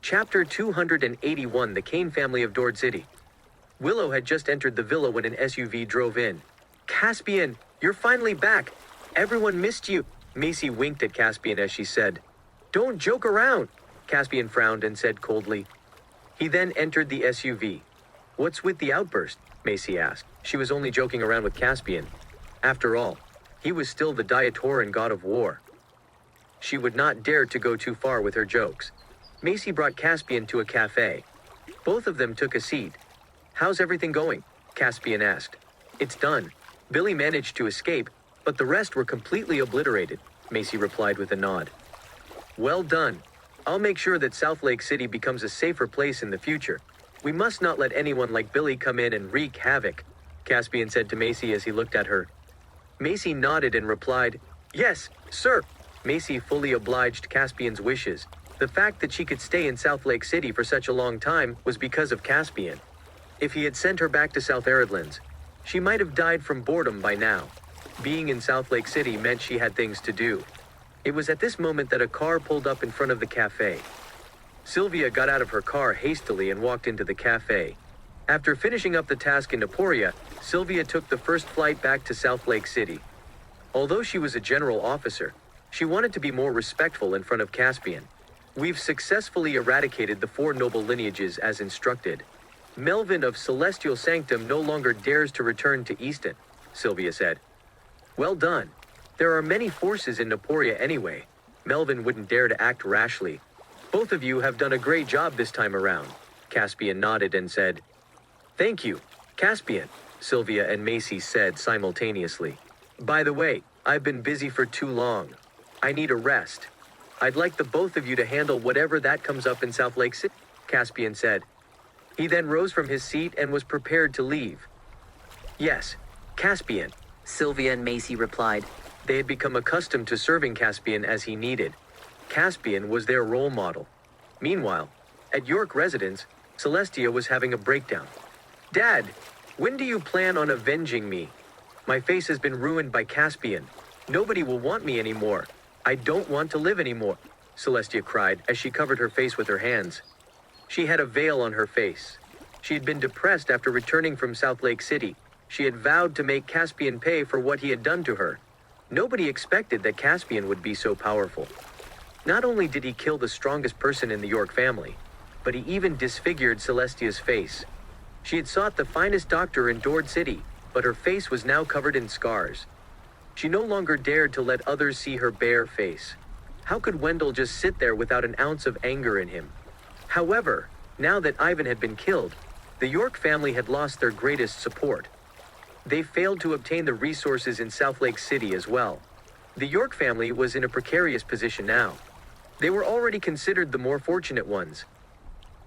Chapter 281 The Kane Family of Dhord City. Willow had just entered the villa when an SUV drove in. "Caspian, you're finally back. Everyone missed you." Macy winked at Caspian as she said, "Don't joke around." Caspian frowned and said coldly. He then entered the SUV. "What's with the outburst?" Macy asked. She was only joking around with Caspian. After all, he was still the Diatoran God of War. She would not dare to go too far with her jokes. Macy brought Caspian to a cafe. Both of them took a seat. "How's everything going?" Caspian asked. "It's done. Billy managed to escape, but the rest were completely obliterated," Macy replied with a nod. "Well done. I'll make sure that Southlake City becomes a safer place in the future. We must not let anyone like Billy come in and wreak havoc," Caspian said to Macy as he looked at her. Macy nodded and replied, "Yes, sir." Macy fully obliged Caspian's wishes. The fact that she could stay in Southlake City for such a long time was because of Caspian. If he had sent her back to South Eredlands, she might have died from boredom by now. Being in Southlake City meant she had things to do. It was at this moment that a car pulled up in front of the cafe. Sylvia got out of her car hastily and walked into the cafe. After finishing up the task in Naporia, Sylvia took the first flight back to Southlake City. Although she was a general officer, she wanted to be more respectful in front of Caspian. "We've successfully eradicated the 4 noble lineages as instructed. Melvin of Celestial Sanctum no longer dares to return to Easton," Sylvia said. "Well done. There are many forces in Naporia anyway. Melvin wouldn't dare to act rashly. Both of you have done a great job this time around," Caspian nodded and said. "Thank you, Caspian," Sylvia and Macy said simultaneously. "By the way, I've been busy for too long. I need a rest. I'd like the both of you to handle whatever that comes up in Southlake City," Caspian said. He then rose from his seat and was prepared to leave. "Yes, Caspian," Sylvia and Macy replied. They had become accustomed to serving Caspian as he needed. Caspian was their role model. Meanwhile, at York residence, Celestia was having a breakdown. "Dad, when do you plan on avenging me? My face has been ruined by Caspian. Nobody will want me anymore. I don't want to live anymore," Celestia cried as she covered her face with her hands. She had a veil on her face. She had been depressed after returning from Southlake City. She had vowed to make Caspian pay for what he had done to her. Nobody expected that Caspian would be so powerful. Not only did he kill the strongest person in the York family, but he even disfigured Celestia's face. She had sought the finest doctor in Dhord City, but her face was now covered in scars. She no longer dared to let others see her bare face. How could Wendell just sit there without an ounce of anger in him? However, now that Ivan had been killed, the York family had lost their greatest support. They failed to obtain the resources in Southlake City as well. The York family was in a precarious position now. They were already considered the more fortunate ones.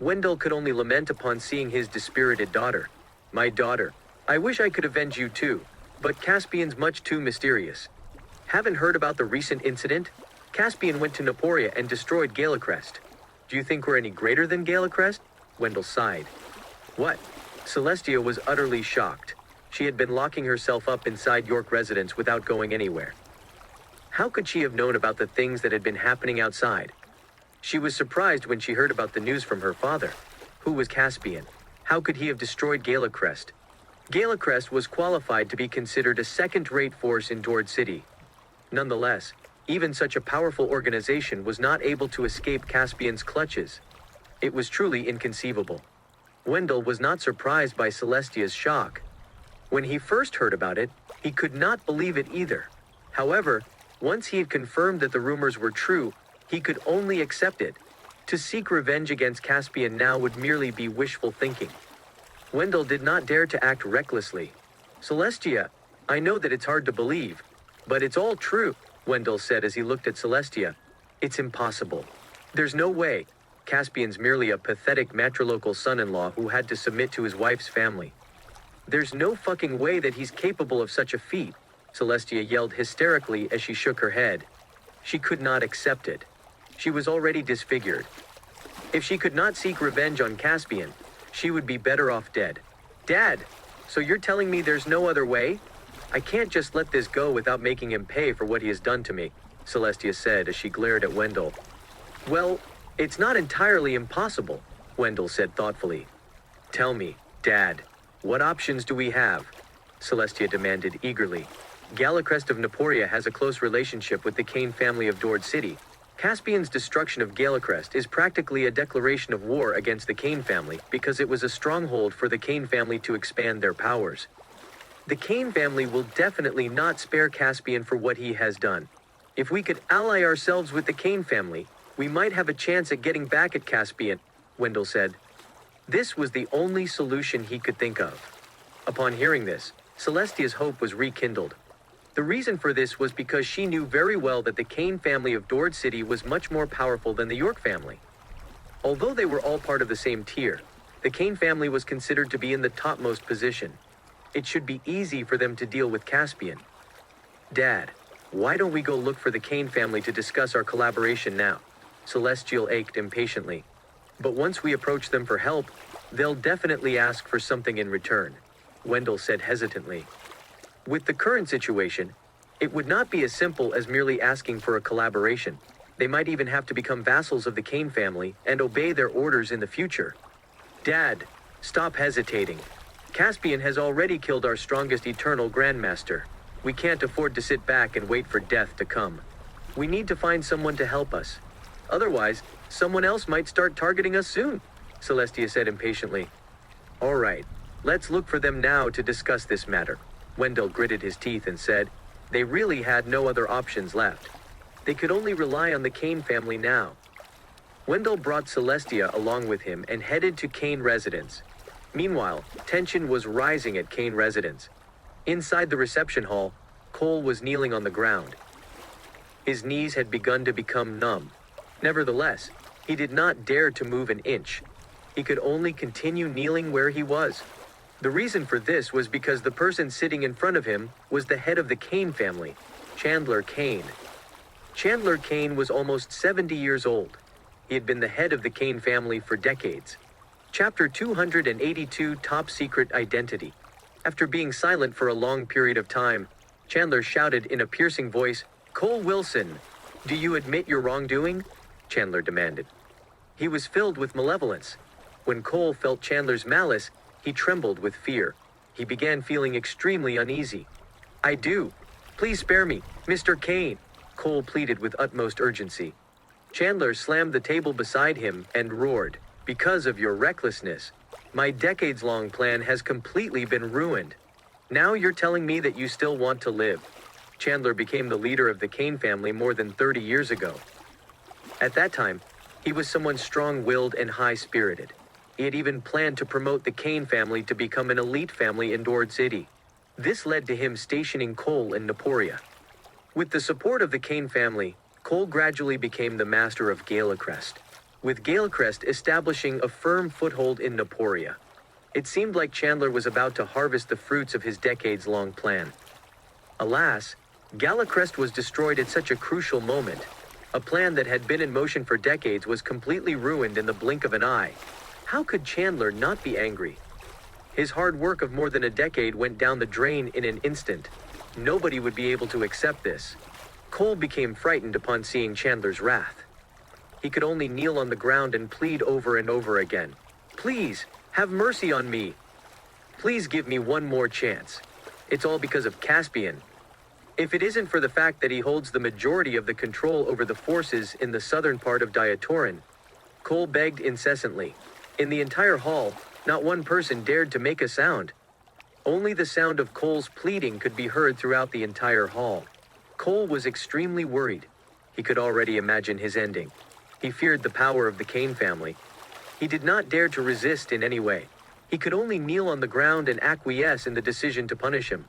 Wendell could only lament upon seeing his dispirited daughter. "My daughter, I wish I could avenge you too, but Caspian's much too mysterious. Haven't heard about the recent incident? Caspian went to Naporia and destroyed Galacrest. Do you think we're any greater than Galacrest?" Wendell sighed. "What?" Celestia was utterly shocked. She had been locking herself up inside York residence without going anywhere. How could she have known about the things that had been happening outside? She was surprised when she heard about the news from her father. Who was Caspian? How could he have destroyed Galacrest? Galacrest was qualified to be considered a second-rate force in Dhord City. Nonetheless, even such a powerful organization was not able to escape Caspian's clutches. It was truly inconceivable. Wendell was not surprised by Celestia's shock. When he first heard about it, he could not believe it either. However, once he had confirmed that the rumors were true, he could only accept it. To seek revenge against Caspian now would merely be wishful thinking. Wendell did not dare to act recklessly. "Celestia, I know that it's hard to believe, but it's all true," Wendell said as he looked at Celestia. "It's impossible. There's no way. Caspian's merely a pathetic matrilocal son-in-law who had to submit to his wife's family. There's no fucking way that he's capable of such a feat," Celestia yelled hysterically as she shook her head. She could not accept it. She was already disfigured. If she could not seek revenge on Caspian, she would be better off dead. "Dad, so you're telling me there's no other way? I can't just let this go without making him pay for what he has done to me," Celestia said as she glared at Wendell. "Well, It's not entirely impossible, Wendell said thoughtfully. Tell me, Dad, what options do we have? Celestia demanded eagerly. Galacrest of Naporia has a close relationship with the Cain family of Dhord City. Caspian's destruction of Galacrest is practically a declaration of war against the Cain family because it was a stronghold for the Cain family to expand their powers. The Cain family will definitely not spare Caspian for what he has done. If we could ally ourselves with the Cain family, we might have a chance at getting back at Caspian, Wendell said. This was the only solution he could think of. Upon hearing this, Celestia's hope was rekindled. The reason for this was because she knew very well that the Cain family of Dhord City was much more powerful than the York family. Although they were all part of the same tier, the Cain family was considered to be in the topmost position. It should be easy for them to deal with Caspian. Dad, why don't we go look for the Cain family to discuss our collaboration now? Celestial ached impatiently. But once we approach them for help, they'll definitely ask for something in return, Wendell said hesitantly. With the current situation, it would not be as simple as merely asking for a collaboration. They might even have to become vassals of the Cain family and obey their orders in the future. Dad, stop hesitating. Caspian has already killed our strongest eternal grandmaster. We can't afford to sit back and wait for death to come. We need to find someone to help us. Otherwise, someone else might start targeting us soon, Celestia said impatiently. All right, let's look for them now to discuss this matter. Wendell gritted his teeth and said, they really had no other options left. They could only rely on the Cain family now. Wendell brought Celestia along with him and headed to Cain residence. Meanwhile, tension was rising at Cain residence. Inside the reception hall, Cole was kneeling on the ground. His knees had begun to become numb. Nevertheless, he did not dare to move an inch. He could only continue kneeling where he was. The reason for this was because the person sitting in front of him was the head of the Cain family, Chandler Cain. Chandler Cain was almost 70 years old. He had been the head of the Cain family for decades. Chapter 282, Top Secret Identity. After being silent for a long period of time, Chandler shouted in a piercing voice, Cole Wilson, do you admit your wrongdoing? Chandler demanded. He was filled with malevolence. When Cole felt Chandler's malice, he trembled with fear. He began feeling extremely uneasy. I do. Please spare me, Mr. Cain, Cole pleaded with utmost urgency. Chandler slammed the table beside him and roared, because of your recklessness, my decades-long plan has completely been ruined. Now you're telling me that you still want to live. Chandler became the leader of the Cain family more than 30 years ago. At that time, he was someone strong-willed and high-spirited. He had even planned to promote the Cain family to become an elite family in Dhord City. This led to him stationing Cole in Naporia. With the support of the Cain family, Cole gradually became the master of Galacrest, with Galacrest establishing a firm foothold in Naporia. It seemed like Chandler was about to harvest the fruits of his decades-long plan. Alas, Galacrest was destroyed at such a crucial moment. A plan that had been in motion for decades was completely ruined in the blink of an eye. How could Chandler not be angry? His hard work of more than a decade went down the drain in an instant. Nobody would be able to accept this. Cole became frightened upon seeing Chandler's wrath. He could only kneel on the ground and plead over and over again. Please, have mercy on me. Please give me one more chance. It's all because of Caspian. If it isn't for the fact that he holds the majority of the control over the forces in the southern part of Diatoran, Cole begged incessantly. In the entire hall, not one person dared to make a sound. Only the sound of Cole's pleading could be heard throughout the entire hall. Cole was extremely worried. He could already imagine his ending. He feared the power of the Cain family. He did not dare to resist in any way. He could only kneel on the ground and acquiesce in the decision to punish him.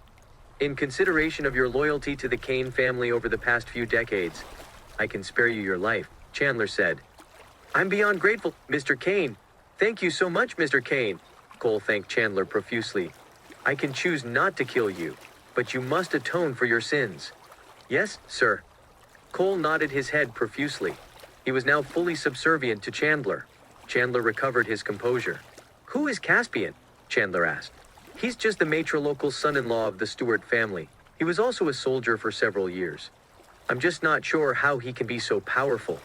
In consideration of your loyalty to the Cain family over the past few decades, I can spare you your life, Chandler said. I'm beyond grateful, Mr. Cain. Thank you so much, Mr. Cain. Cole thanked Chandler profusely. I can choose not to kill you, but you must atone for your sins. Yes, sir. Cole nodded his head profusely. He was now fully subservient to Chandler. Chandler recovered his composure. Who is Caspian? Chandler asked. He's just the matrilocal son-in-law of the Stewart family. He was also a soldier for several years. I'm just not sure how he can be so powerful.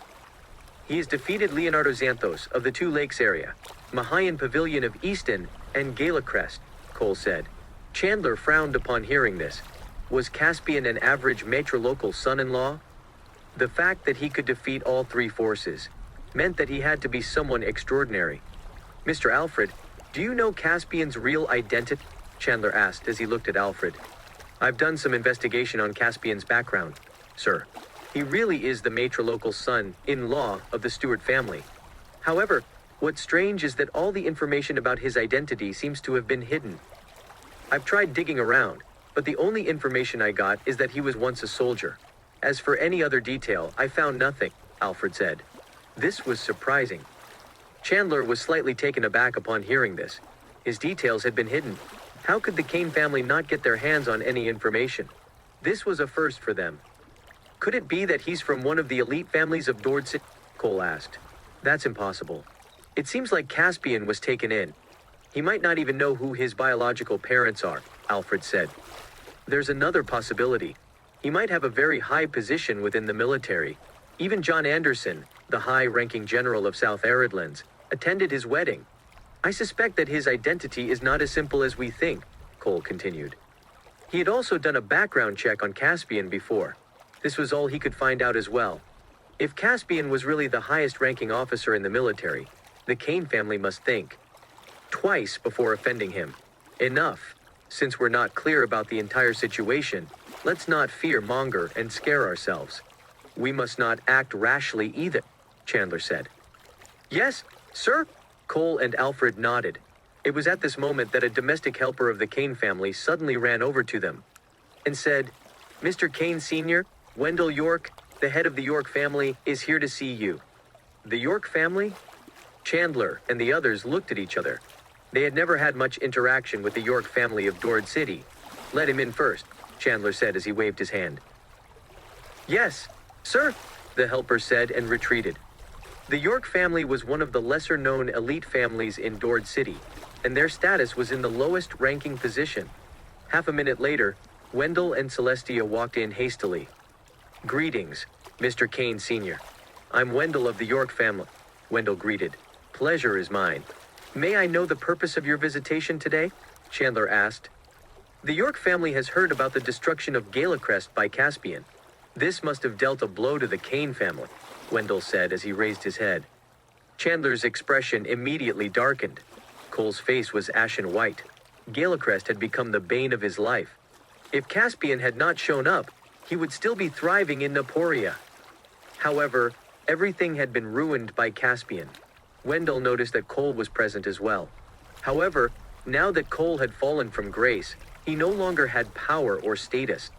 He has defeated Leonardo Xanthos of the Two Lakes area, Mahayan Pavilion of Easton, and Gala Crest, Cole said. Chandler frowned upon hearing this. Was Caspian an average matrilocal son-in-law? The fact that he could defeat all three forces meant that he had to be someone extraordinary. Mr. Alfred, do you know Caspian's real identity? Chandler asked as he looked at Alfred. I've done some investigation on Caspian's background, sir. He really is the matrilocal son-in-law of the Stewart family. However, what's strange is that all the information about his identity seems to have been hidden. I've tried digging around, but the only information I got is that he was once a soldier. As for any other detail, I found nothing, Alfred said. This was surprising. Chandler was slightly taken aback upon hearing this. His details had been hidden. How could the Kane family not get their hands on any information? This was a first for them. Could it be that he's from one of the elite families of Dhord City? Cole asked. That's impossible. It seems like Caspian was taken in. He might not even know who his biological parents are, Alfred said. There's another possibility. He might have a very high position within the military. Even John Anderson, the high-ranking general of South Aridlands, attended his wedding. I suspect that his identity is not as simple as we think, Cole continued. He had also done a background check on Caspian before. This was all he could find out as well. If Caspian was really the highest-ranking officer in the military, the Kane family must think twice before offending him. Enough. Since we're not clear about the entire situation, let's not fear-monger and scare ourselves. We must not act rashly either, Chandler said. Yes, sir? Cole and Alfred nodded. It was at this moment that a domestic helper of the Kane family suddenly ran over to them and said, Mr. Kane Sr., Wendell York, the head of the York family, is here to see you. The York family? Chandler and the others looked at each other. They had never had much interaction with the York family of Dhord City. Let him in first, Chandler said as he waved his hand. Yes, sir, the helper said and retreated. The York family was one of the lesser-known elite families in Dhord City, and their status was in the lowest-ranking position. Half a minute later, Wendell and Celestia walked in hastily. Greetings, Mr. Kane Sr. I'm Wendell of the York family, Wendell greeted. Pleasure is mine. May I know the purpose of your visitation today? Chandler asked. The York family has heard about the destruction of Gala Crest by Caspian. This must have dealt a blow to the Kane family, Wendell said as he raised his head. Chandler's expression immediately darkened. Cole's face was ashen white. Gala Crest had become the bane of his life. If Caspian had not shown up, he would still be thriving in Naporia. However, everything had been ruined by Caspian. Wendell noticed that Cole was present as well. However, now that Cole had fallen from grace, he no longer had power or status.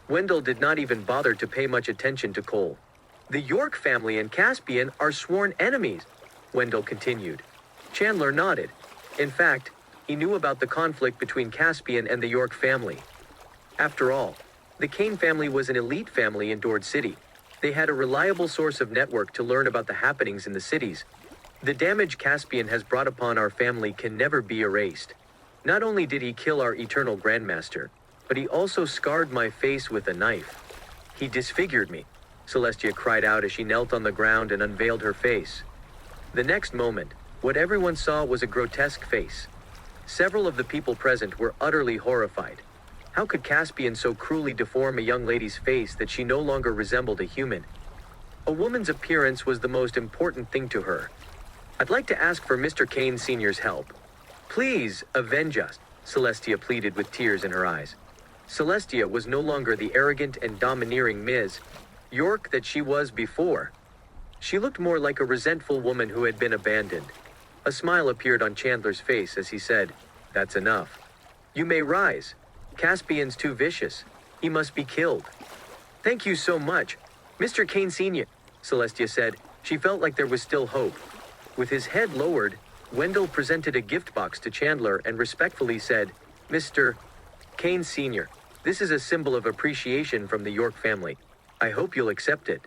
Wendell did not even bother to pay much attention to Cole. The York family and Caspian are sworn enemies, Wendell continued. Chandler nodded. In fact, he knew about the conflict between Caspian and the York family. After all, the Kane family was an elite family in Dhord City. They had a reliable source of network to learn about the happenings in the cities. The damage Caspian has brought upon our family can never be erased. Not only did he kill our eternal grandmaster, but he also scarred my face with a knife. He disfigured me, Celestia cried out as she knelt on the ground and unveiled her face. The next moment, what everyone saw was a grotesque face. Several of the people present were utterly horrified. How could Caspian so cruelly deform a young lady's face that she no longer resembled a human? A woman's appearance was the most important thing to her. I'd like to ask for Mr. Kane Sr.'s help. Please, avenge us, Celestia pleaded with tears in her eyes. Celestia was no longer the arrogant and domineering Ms. York that she was before. She looked more like a resentful woman who had been abandoned. A smile appeared on Chandler's face as he said, That's enough. You may rise. Caspian's too vicious. He must be killed. Thank you so much, Mr. Kane Sr., Celestia said. She felt like there was still hope. With his head lowered, Wendell presented a gift box to Chandler and respectfully said, Mr. Kane Sr., this is a symbol of appreciation from the York family. I hope you'll accept it.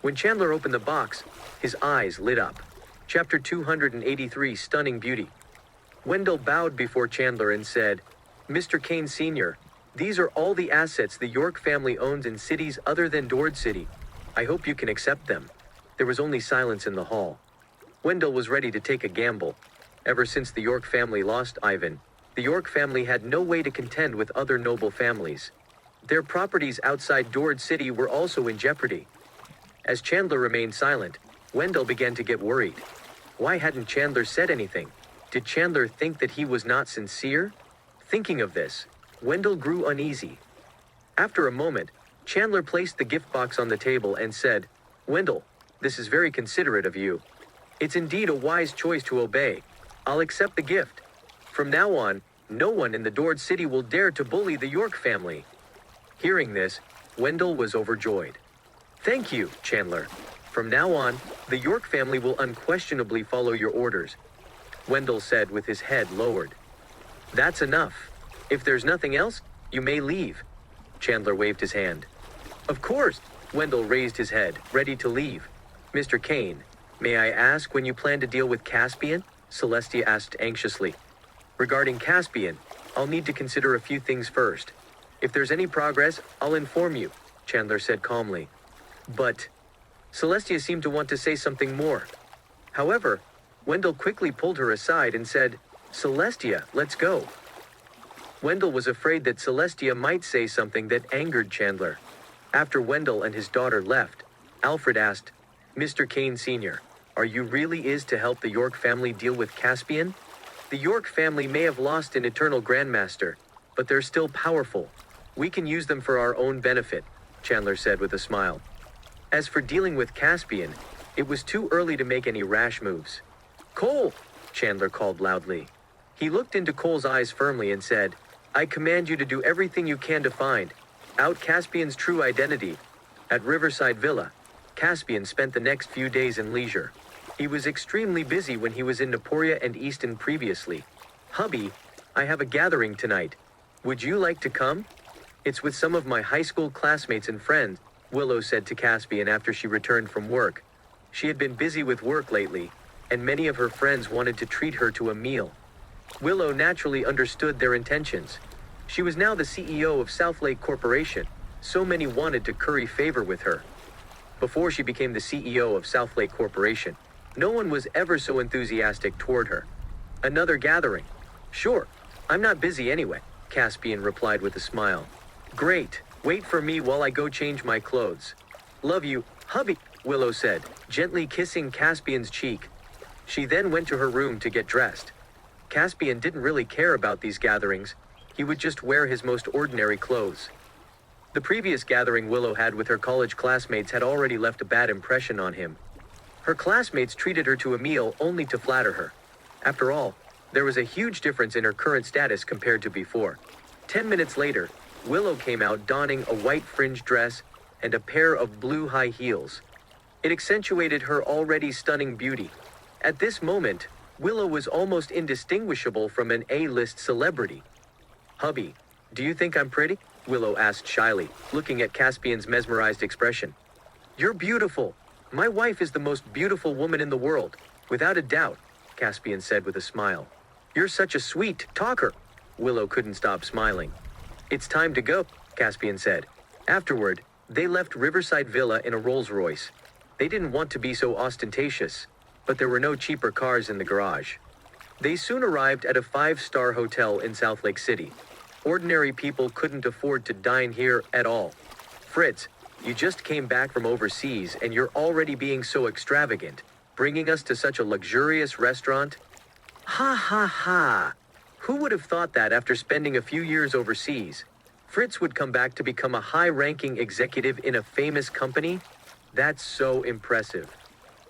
When Chandler opened the box, his eyes lit up. Chapter 283, Stunning Beauty. Wendell bowed before Chandler and said, Mr. Kane Sr., these are all the assets the York family owns in cities other than Dhord City. I hope you can accept them. There was only silence in the hall. Wendell was ready to take a gamble. Ever since the York family lost Ivan, the York family had no way to contend with other noble families. Their properties outside Dhord City were also in jeopardy. As Chandler remained silent, Wendell began to get worried. Why hadn't Chandler said anything? Did Chandler think that he was not sincere? Thinking of this, Wendell grew uneasy. After a moment, Chandler placed the gift box on the table and said, "Wendell, this is very considerate of you. It's indeed a wise choice to obey. I'll accept the gift. From now on, no one in the Dhord City will dare to bully the York family." Hearing this, Wendell was overjoyed. "Thank you, Chandler. From now on, the York family will unquestionably follow your orders," Wendell said with his head lowered. "That's enough. If there's nothing else, you may leave." Chandler waved his hand. "Of course," Wendell raised his head, ready to leave. "Mr. Kane, may I ask when you plan to deal with Caspian?" Celestia asked anxiously. "Regarding Caspian, I'll need to consider a few things first. If there's any progress, I'll inform you," Chandler said calmly. "But..." Celestia seemed to want to say something more. However, Wendell quickly pulled her aside and said, "Celestia, let's go." Wendell was afraid that Celestia might say something that angered Chandler. After Wendell and his daughter left, Alfred asked, "Mr. Kane Sr., are you really is to help the York family deal with Caspian? The York family may have lost an eternal grandmaster, but they're still powerful. We can use them for our own benefit," Chandler said with a smile. As for dealing with Caspian, it was too early to make any rash moves. "Cole!" Chandler called loudly. He looked into Cole's eyes firmly and said, "I command you to do everything you can to find out Caspian's true identity." At Riverside Villa, Caspian spent the next few days in leisure. He was extremely busy when he was in Naporia and Easton previously. "Hubby, I have a gathering tonight. Would you like to come? It's with some of my high school classmates and friends," Willow said to Caspian after she returned from work. She had been busy with work lately, and many of her friends wanted to treat her to a meal. Willow naturally understood their intentions. She was now the CEO of Southlake Corporation, so many wanted to curry favor with her. Before she became the CEO of Southlake Corporation, no one was ever so enthusiastic toward her. "Another gathering? Sure, I'm not busy anyway," Caspian replied with a smile. "Great, wait for me while I go change my clothes." "Love you, hubby," Willow said, gently kissing Caspian's cheek. She then went to her room to get dressed. Caspian didn't really care about these gatherings. He would just wear his most ordinary clothes. The previous gathering Willow had with her college classmates had already left a bad impression on him. Her classmates treated her to a meal only to flatter her. After all, there was a huge difference in her current status compared to before. 10 minutes later, Willow came out donning a white fringed dress and a pair of blue high heels. It accentuated her already stunning beauty. At this moment, Willow was almost indistinguishable from an A-list celebrity. "Hubby, do you think I'm pretty?" Willow asked shyly, looking at Caspian's mesmerized expression. "You're beautiful. My wife is the most beautiful woman in the world, without a doubt," Caspian said with a smile. "You're such a sweet talker." Willow couldn't stop smiling. "It's time to go," Caspian said. Afterward, they left Riverside Villa in a Rolls-Royce. They didn't want to be so ostentatious, but there were no cheaper cars in the garage. They soon arrived at a 5-star hotel in Southlake City. Ordinary people couldn't afford to dine here at all. "Fritz, you just came back from overseas and you're already being so extravagant, bringing us to such a luxurious restaurant?" "Ha ha ha! Who would have thought that after spending a few years overseas, Fritz would come back to become a high-ranking executive in a famous company? That's so impressive.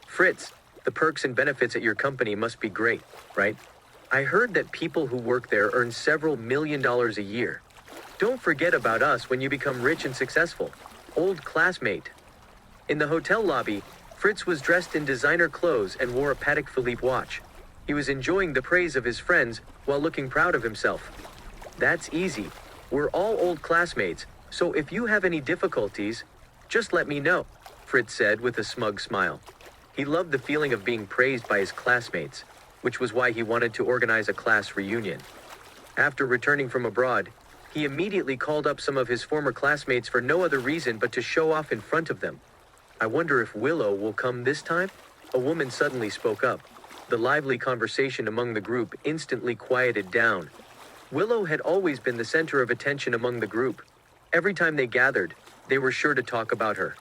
Fritz, the perks and benefits at your company must be great, right? I heard that people who work there earn several $1,000,000 a year. Don't forget about us when you become rich and successful. Old classmate." In the hotel lobby, Fritz was dressed in designer clothes and wore a Patek Philippe watch. He was enjoying the praise of his friends while looking proud of himself. "That's easy. We're all old classmates, so if you have any difficulties, just let me know," Fritz said with a smug smile. He loved the feeling of being praised by his classmates, which was why he wanted to organize a class reunion. After returning from abroad, he immediately called up some of his former classmates for no other reason but to show off in front of them. I wonder if Willow will come this time? A woman suddenly spoke up. The lively conversation among the group instantly quieted down. Willow had always been the center of attention among the group. Every time they gathered, they were sure to talk about her.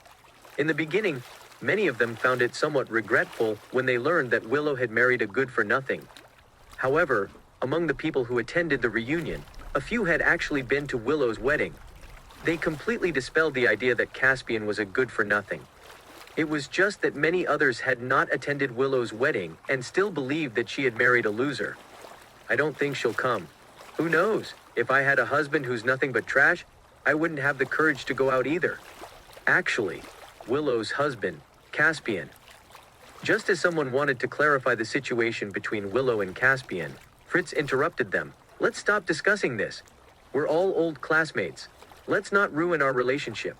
In the beginning, many of them found it somewhat regretful when they learned that Willow had married a good-for-nothing. However, among the people who attended the reunion, a few had actually been to Willow's wedding. They completely dispelled the idea that Caspian was a good-for-nothing. It was just that many others had not attended Willow's wedding and still believed that she had married a loser. I don't think she'll come. Who knows? If I had a husband who's nothing but trash, I wouldn't have the courage to go out either. Actually, Willow's husband, Caspian. Just as someone wanted to clarify the situation between Willow and Caspian, Fritz interrupted them. Let's stop discussing this. We're all old classmates. Let's not ruin our relationship.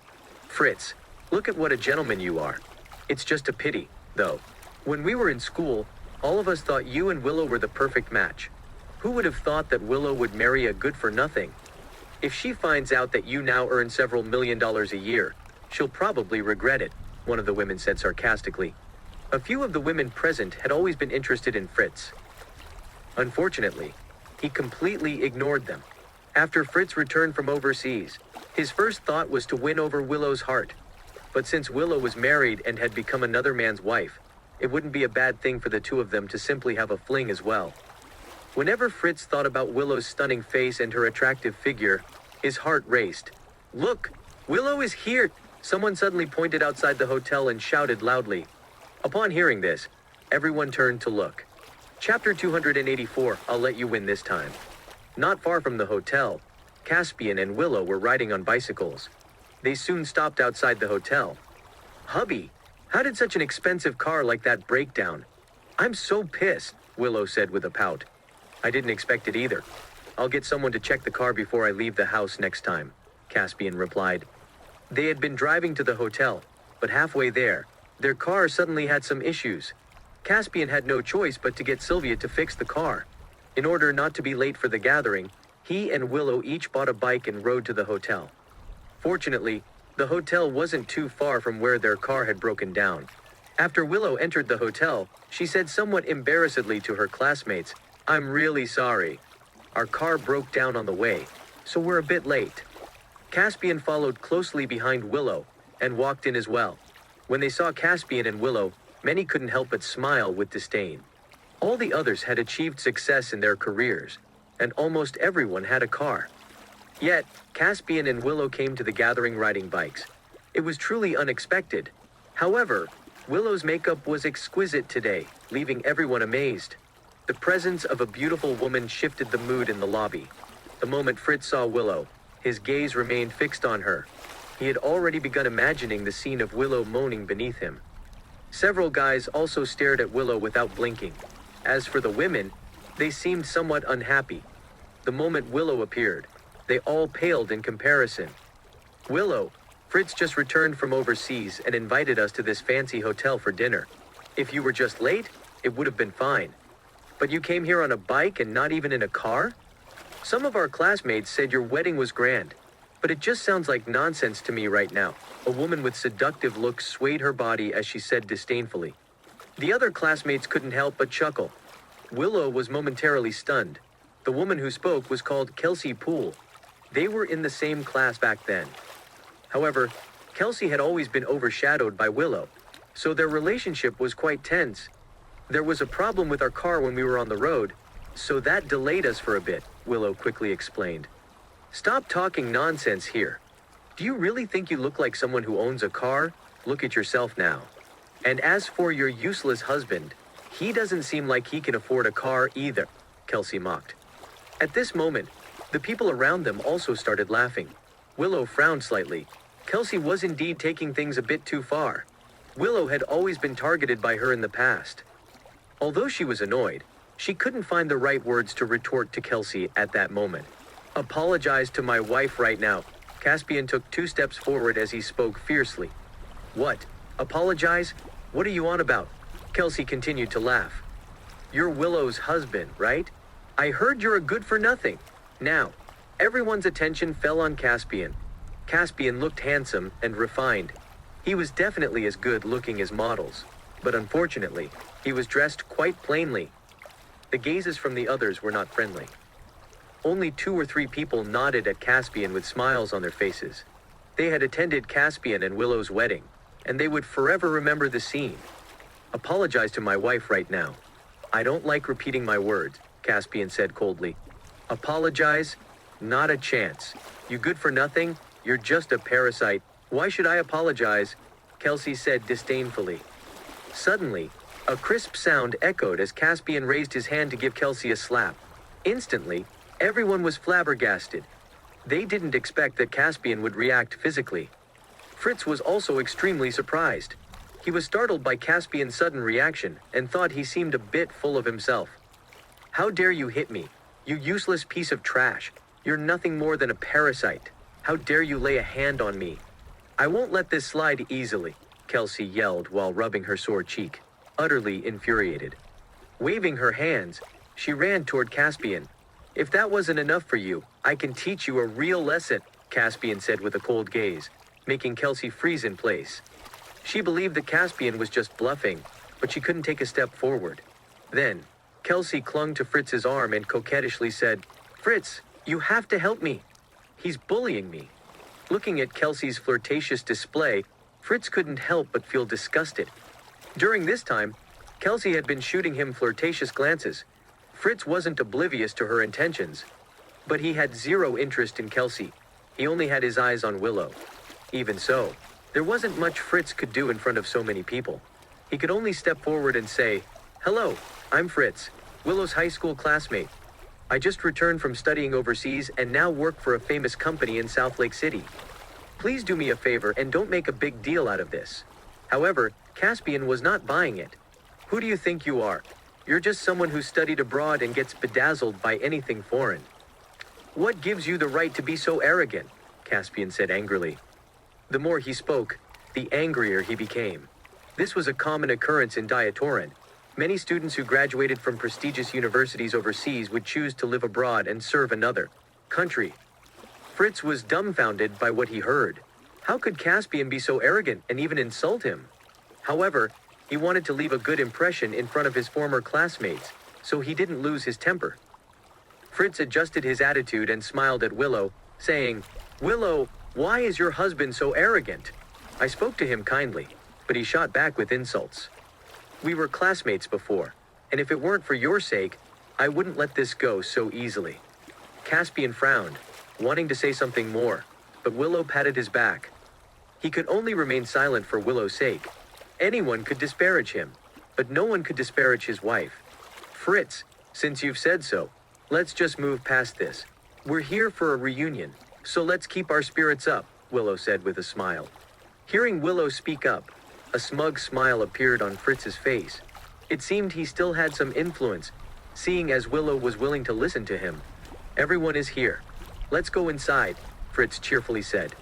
Fritz, look at what a gentleman you are. It's just a pity, though. When we were in school, all of us thought you and Willow were the perfect match. Who would have thought that Willow would marry a good-for-nothing? If she finds out that you now earn several $1,000,000 a year, she'll probably regret it, one of the women said sarcastically. A few of the women present had always been interested in Fritz. Unfortunately, he completely ignored them. After Fritz returned from overseas, his first thought was to win over Willow's heart. But since Willow was married and had become another man's wife, it wouldn't be a bad thing for the two of them to simply have a fling as well. Whenever Fritz thought about Willow's stunning face and her attractive figure, his heart raced. Look, Willow is here! Someone suddenly pointed outside the hotel and shouted loudly. Upon hearing this, everyone turned to look. Chapter 284, I'll let you win this time. Not far from the hotel, Caspian and Willow were riding on bicycles. They soon stopped outside the hotel. Hubby, how did such an expensive car like that break down? I'm so pissed, Willow said with a pout. I didn't expect it either. I'll get someone to check the car before I leave the house next time, Caspian replied. They had been driving to the hotel, but halfway there, their car suddenly had some issues. Caspian had no choice but to get Sylvia to fix the car. In order not to be late for the gathering, he and Willow each bought a bike and rode to the hotel. Fortunately, the hotel wasn't too far from where their car had broken down. After Willow entered the hotel, she said somewhat embarrassedly to her classmates, I'm really sorry. Our car broke down on the way, so we're a bit late. Caspian followed closely behind Willow and walked in as well. When they saw Caspian and Willow, many couldn't help but smile with disdain. All the others had achieved success in their careers, and almost everyone had a car. Yet, Caspian and Willow came to the gathering riding bikes. It was truly unexpected. However, Willow's makeup was exquisite today, leaving everyone amazed. The presence of a beautiful woman shifted the mood in the lobby. The moment Fritz saw Willow, his gaze remained fixed on her. He had already begun imagining the scene of Willow moaning beneath him. Several guys also stared at Willow without blinking. As for the women, they seemed somewhat unhappy. The moment Willow appeared, they all paled in comparison. Willow, Fritz just returned from overseas and invited us to this fancy hotel for dinner. If you were just late, it would have been fine. But you came here on a bike and not even in a car? Some of our classmates said your wedding was grand, but it just sounds like nonsense to me right now. A woman with seductive looks swayed her body as she said disdainfully. The other classmates couldn't help but chuckle. Willow was momentarily stunned. The woman who spoke was called Kelsey Poole. They were in the same class back then. However, Kelsey had always been overshadowed by Willow, so their relationship was quite tense. There was a problem with our car when we were on the road, so that delayed us for a bit, Willow quickly explained. Stop talking nonsense here. Do you really think you look like someone who owns a car? Look at yourself now. And as for your useless husband, he doesn't seem like he can afford a car either, Kelsey mocked. At this moment, the people around them also started laughing. Willow frowned slightly. Kelsey was indeed taking things a bit too far. Willow had always been targeted by her in the past. Although she was annoyed, she couldn't find the right words to retort to Kelsey at that moment. Apologize to my wife right now. Caspian took 2 steps forward as he spoke fiercely. What? Apologize? What are you on about? Kelsey continued to laugh. You're Willow's husband, right? I heard you're a good-for-nothing. Now, everyone's attention fell on Caspian. Caspian looked handsome and refined. He was definitely as good looking as models, but unfortunately, he was dressed quite plainly. The gazes from the others were not friendly. Only 2 or 3 people nodded at Caspian with smiles on their faces. They had attended Caspian and Willow's wedding, and they would forever remember the scene. Apologize to my wife right now. I don't like repeating my words, Caspian said coldly. Apologize? Not a chance. You good for nothing? You're just a parasite. Why should I apologize? Kelsey said disdainfully. Suddenly, a crisp sound echoed as Caspian raised his hand to give Kelsey a slap. Instantly, everyone was flabbergasted. They didn't expect that Caspian would react physically. Fritz was also extremely surprised. He was startled by Caspian's sudden reaction and thought he seemed a bit full of himself. How dare you hit me, you useless piece of trash. You're nothing more than a parasite. How dare you lay a hand on me? I won't let this slide easily, Kelsey yelled while rubbing her sore cheek, utterly infuriated. Waving her hands, she ran toward Caspian. If that wasn't enough for you, I can teach you a real lesson, Caspian said with a cold gaze, making Kelsey freeze in place. She believed that Caspian was just bluffing, but she couldn't take a step forward. Then, Kelsey clung to Fritz's arm and coquettishly said, Fritz, you have to help me. He's bullying me. Looking at Kelsey's flirtatious display, Fritz couldn't help but feel disgusted. During this time, Kelsey had been shooting him flirtatious glances. Fritz wasn't oblivious to her intentions, but he had zero interest in Kelsey. He only had his eyes on Willow. Even so, there wasn't much Fritz could do in front of so many people. He could only step forward and say, Hello, I'm Fritz, Willow's high school classmate. I just returned from studying overseas and now work for a famous company in Southlake City. Please do me a favor and don't make a big deal out of this. However, Caspian was not buying it. Who do you think you are? You're just someone who studied abroad and gets bedazzled by anything foreign. What gives you the right to be so arrogant? Caspian said angrily. The more he spoke, the angrier he became. This was a common occurrence in Diatoran. Many students who graduated from prestigious universities overseas would choose to live abroad and serve another country. Fritz was dumbfounded by what he heard. How could Caspian be so arrogant and even insult him? However, he wanted to leave a good impression in front of his former classmates, so he didn't lose his temper. Fritz adjusted his attitude and smiled at Willow, saying, Willow, why is your husband so arrogant? I spoke to him kindly, but he shot back with insults. We were classmates before, and if it weren't for your sake, I wouldn't let this go so easily. Caspian frowned, wanting to say something more, but Willow patted his back. He could only remain silent for Willow's sake. Anyone could disparage him, but no one could disparage his wife. Fritz, since you've said so, let's just move past this. We're here for a reunion, so let's keep our spirits up, Willow said with a smile. Hearing Willow speak up, a smug smile appeared on Fritz's face. It seemed he still had some influence, seeing as Willow was willing to listen to him. Everyone is here. Let's go inside, Fritz cheerfully said.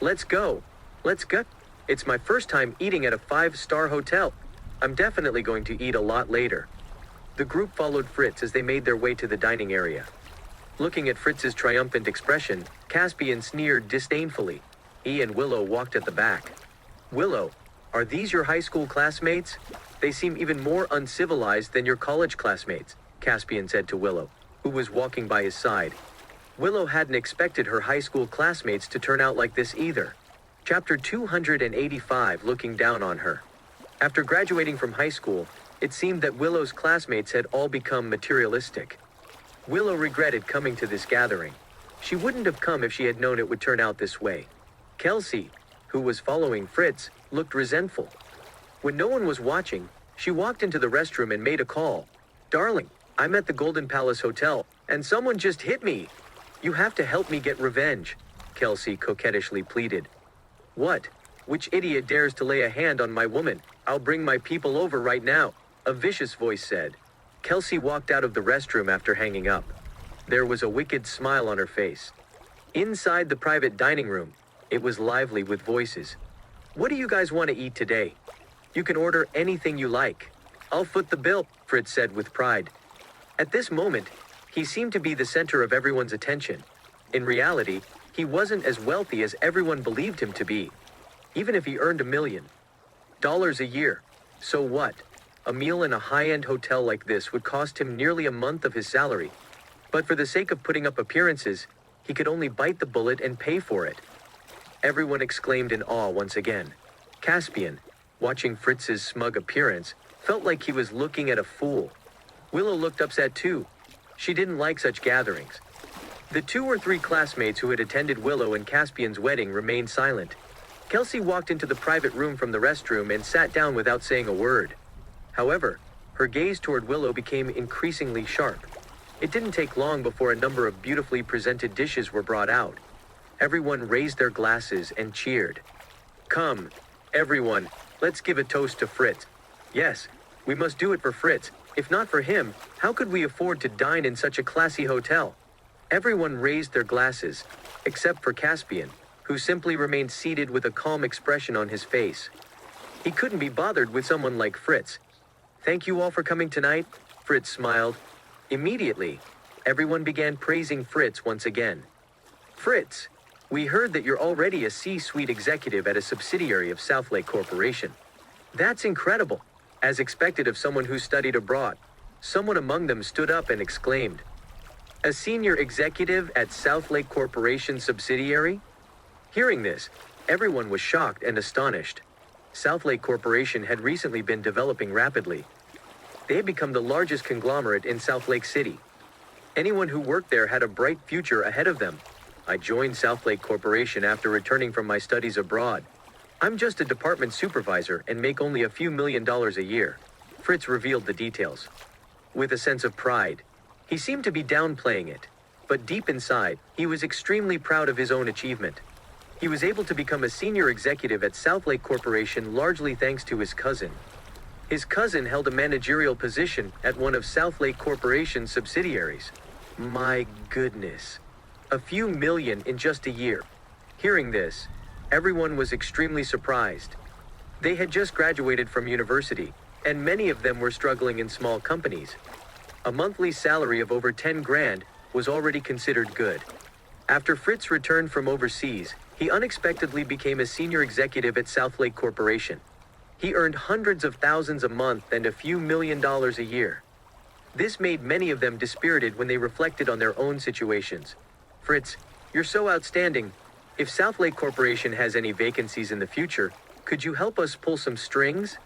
Let's go. Let's go. It's my first time eating at a 5-star hotel. I'm definitely going to eat a lot later. The group followed Fritz as they made their way to the dining area. Looking at Fritz's triumphant expression, Caspian sneered disdainfully. He and Willow walked at the back. Willow, are these your high school classmates? They seem even more uncivilized than your college classmates, Caspian said to Willow, who was walking by his side. Willow hadn't expected her high school classmates to turn out like this either. Chapter 285, looking down on her. After graduating from high school, it seemed that Willow's classmates had all become materialistic. Willow regretted coming to this gathering. She wouldn't have come if she had known it would turn out this way. Kelsey, who was following Fritz, looked resentful. When no one was watching, she walked into the restroom and made a call. Darling, I'm at the Golden Palace Hotel, and someone just hit me. You have to help me get revenge, Kelsey coquettishly pleaded. What? Which idiot dares to lay a hand on my woman? I'll bring my people over right now, a vicious voice said. Kelsey walked out of the restroom after hanging up. There was a wicked smile on her face. Inside the private dining room, it was lively with voices. What do you guys want to eat today? You can order anything you like. I'll foot the bill, Fritz said with pride. At this moment, he seemed to be the center of everyone's attention. In reality, he wasn't as wealthy as everyone believed him to be. Even if he earned $1 million a year, so what? A meal in a high-end hotel like this would cost him nearly a month of his salary. But for the sake of putting up appearances, he could only bite the bullet and pay for it. Everyone exclaimed in awe once again. Caspian, watching Fritz's smug appearance, felt like he was looking at a fool. Willow looked upset too. She didn't like such gatherings. The 2 or 3 classmates who had attended Willow and Caspian's wedding remained silent. Kelsey walked into the private room from the restroom and sat down without saying a word. However, her gaze toward Willow became increasingly sharp. It didn't take long before a number of beautifully presented dishes were brought out. Everyone raised their glasses and cheered. Come, everyone, let's give a toast to Fritz. Yes, we must do it for Fritz. If not for him, how could we afford to dine in such a classy hotel? Everyone raised their glasses, except for Caspian, who simply remained seated with a calm expression on his face. He couldn't be bothered with someone like Fritz. Thank you all for coming tonight, Fritz smiled. Immediately, everyone began praising Fritz once again. Fritz, we heard that you're already a C-suite executive at a subsidiary of Southlake Corporation. That's incredible, as expected of someone who studied abroad. Someone among them stood up and exclaimed, "A senior executive at Southlake Corporation subsidiary?" Hearing this, everyone was shocked and astonished. Southlake Corporation had recently been developing rapidly. They had become the largest conglomerate in Southlake City. Anyone who worked there had a bright future ahead of them. I joined Southlake Corporation after returning from my studies abroad. I'm just a department supervisor and make only a few $1 million a year. Fritz revealed the details. With a sense of pride, he seemed to be downplaying it, but deep inside, he was extremely proud of his own achievement. He was able to become a senior executive at Southlake Corporation largely thanks to his cousin. His cousin held a managerial position at one of Southlake Corporation's subsidiaries. My goodness. A few million in just a year. Hearing this, everyone was extremely surprised. They had just graduated from university, and many of them were struggling in small companies. A monthly salary of over 10 grand was already considered good. After Fritz returned from overseas, he unexpectedly became a senior executive at Southlake Corporation. He earned hundreds of thousands a month and a few $1 million a year. This made many of them dispirited when they reflected on their own situations. Fritz, you're so outstanding. If Southlake Corporation has any vacancies in the future, could you help us pull some strings?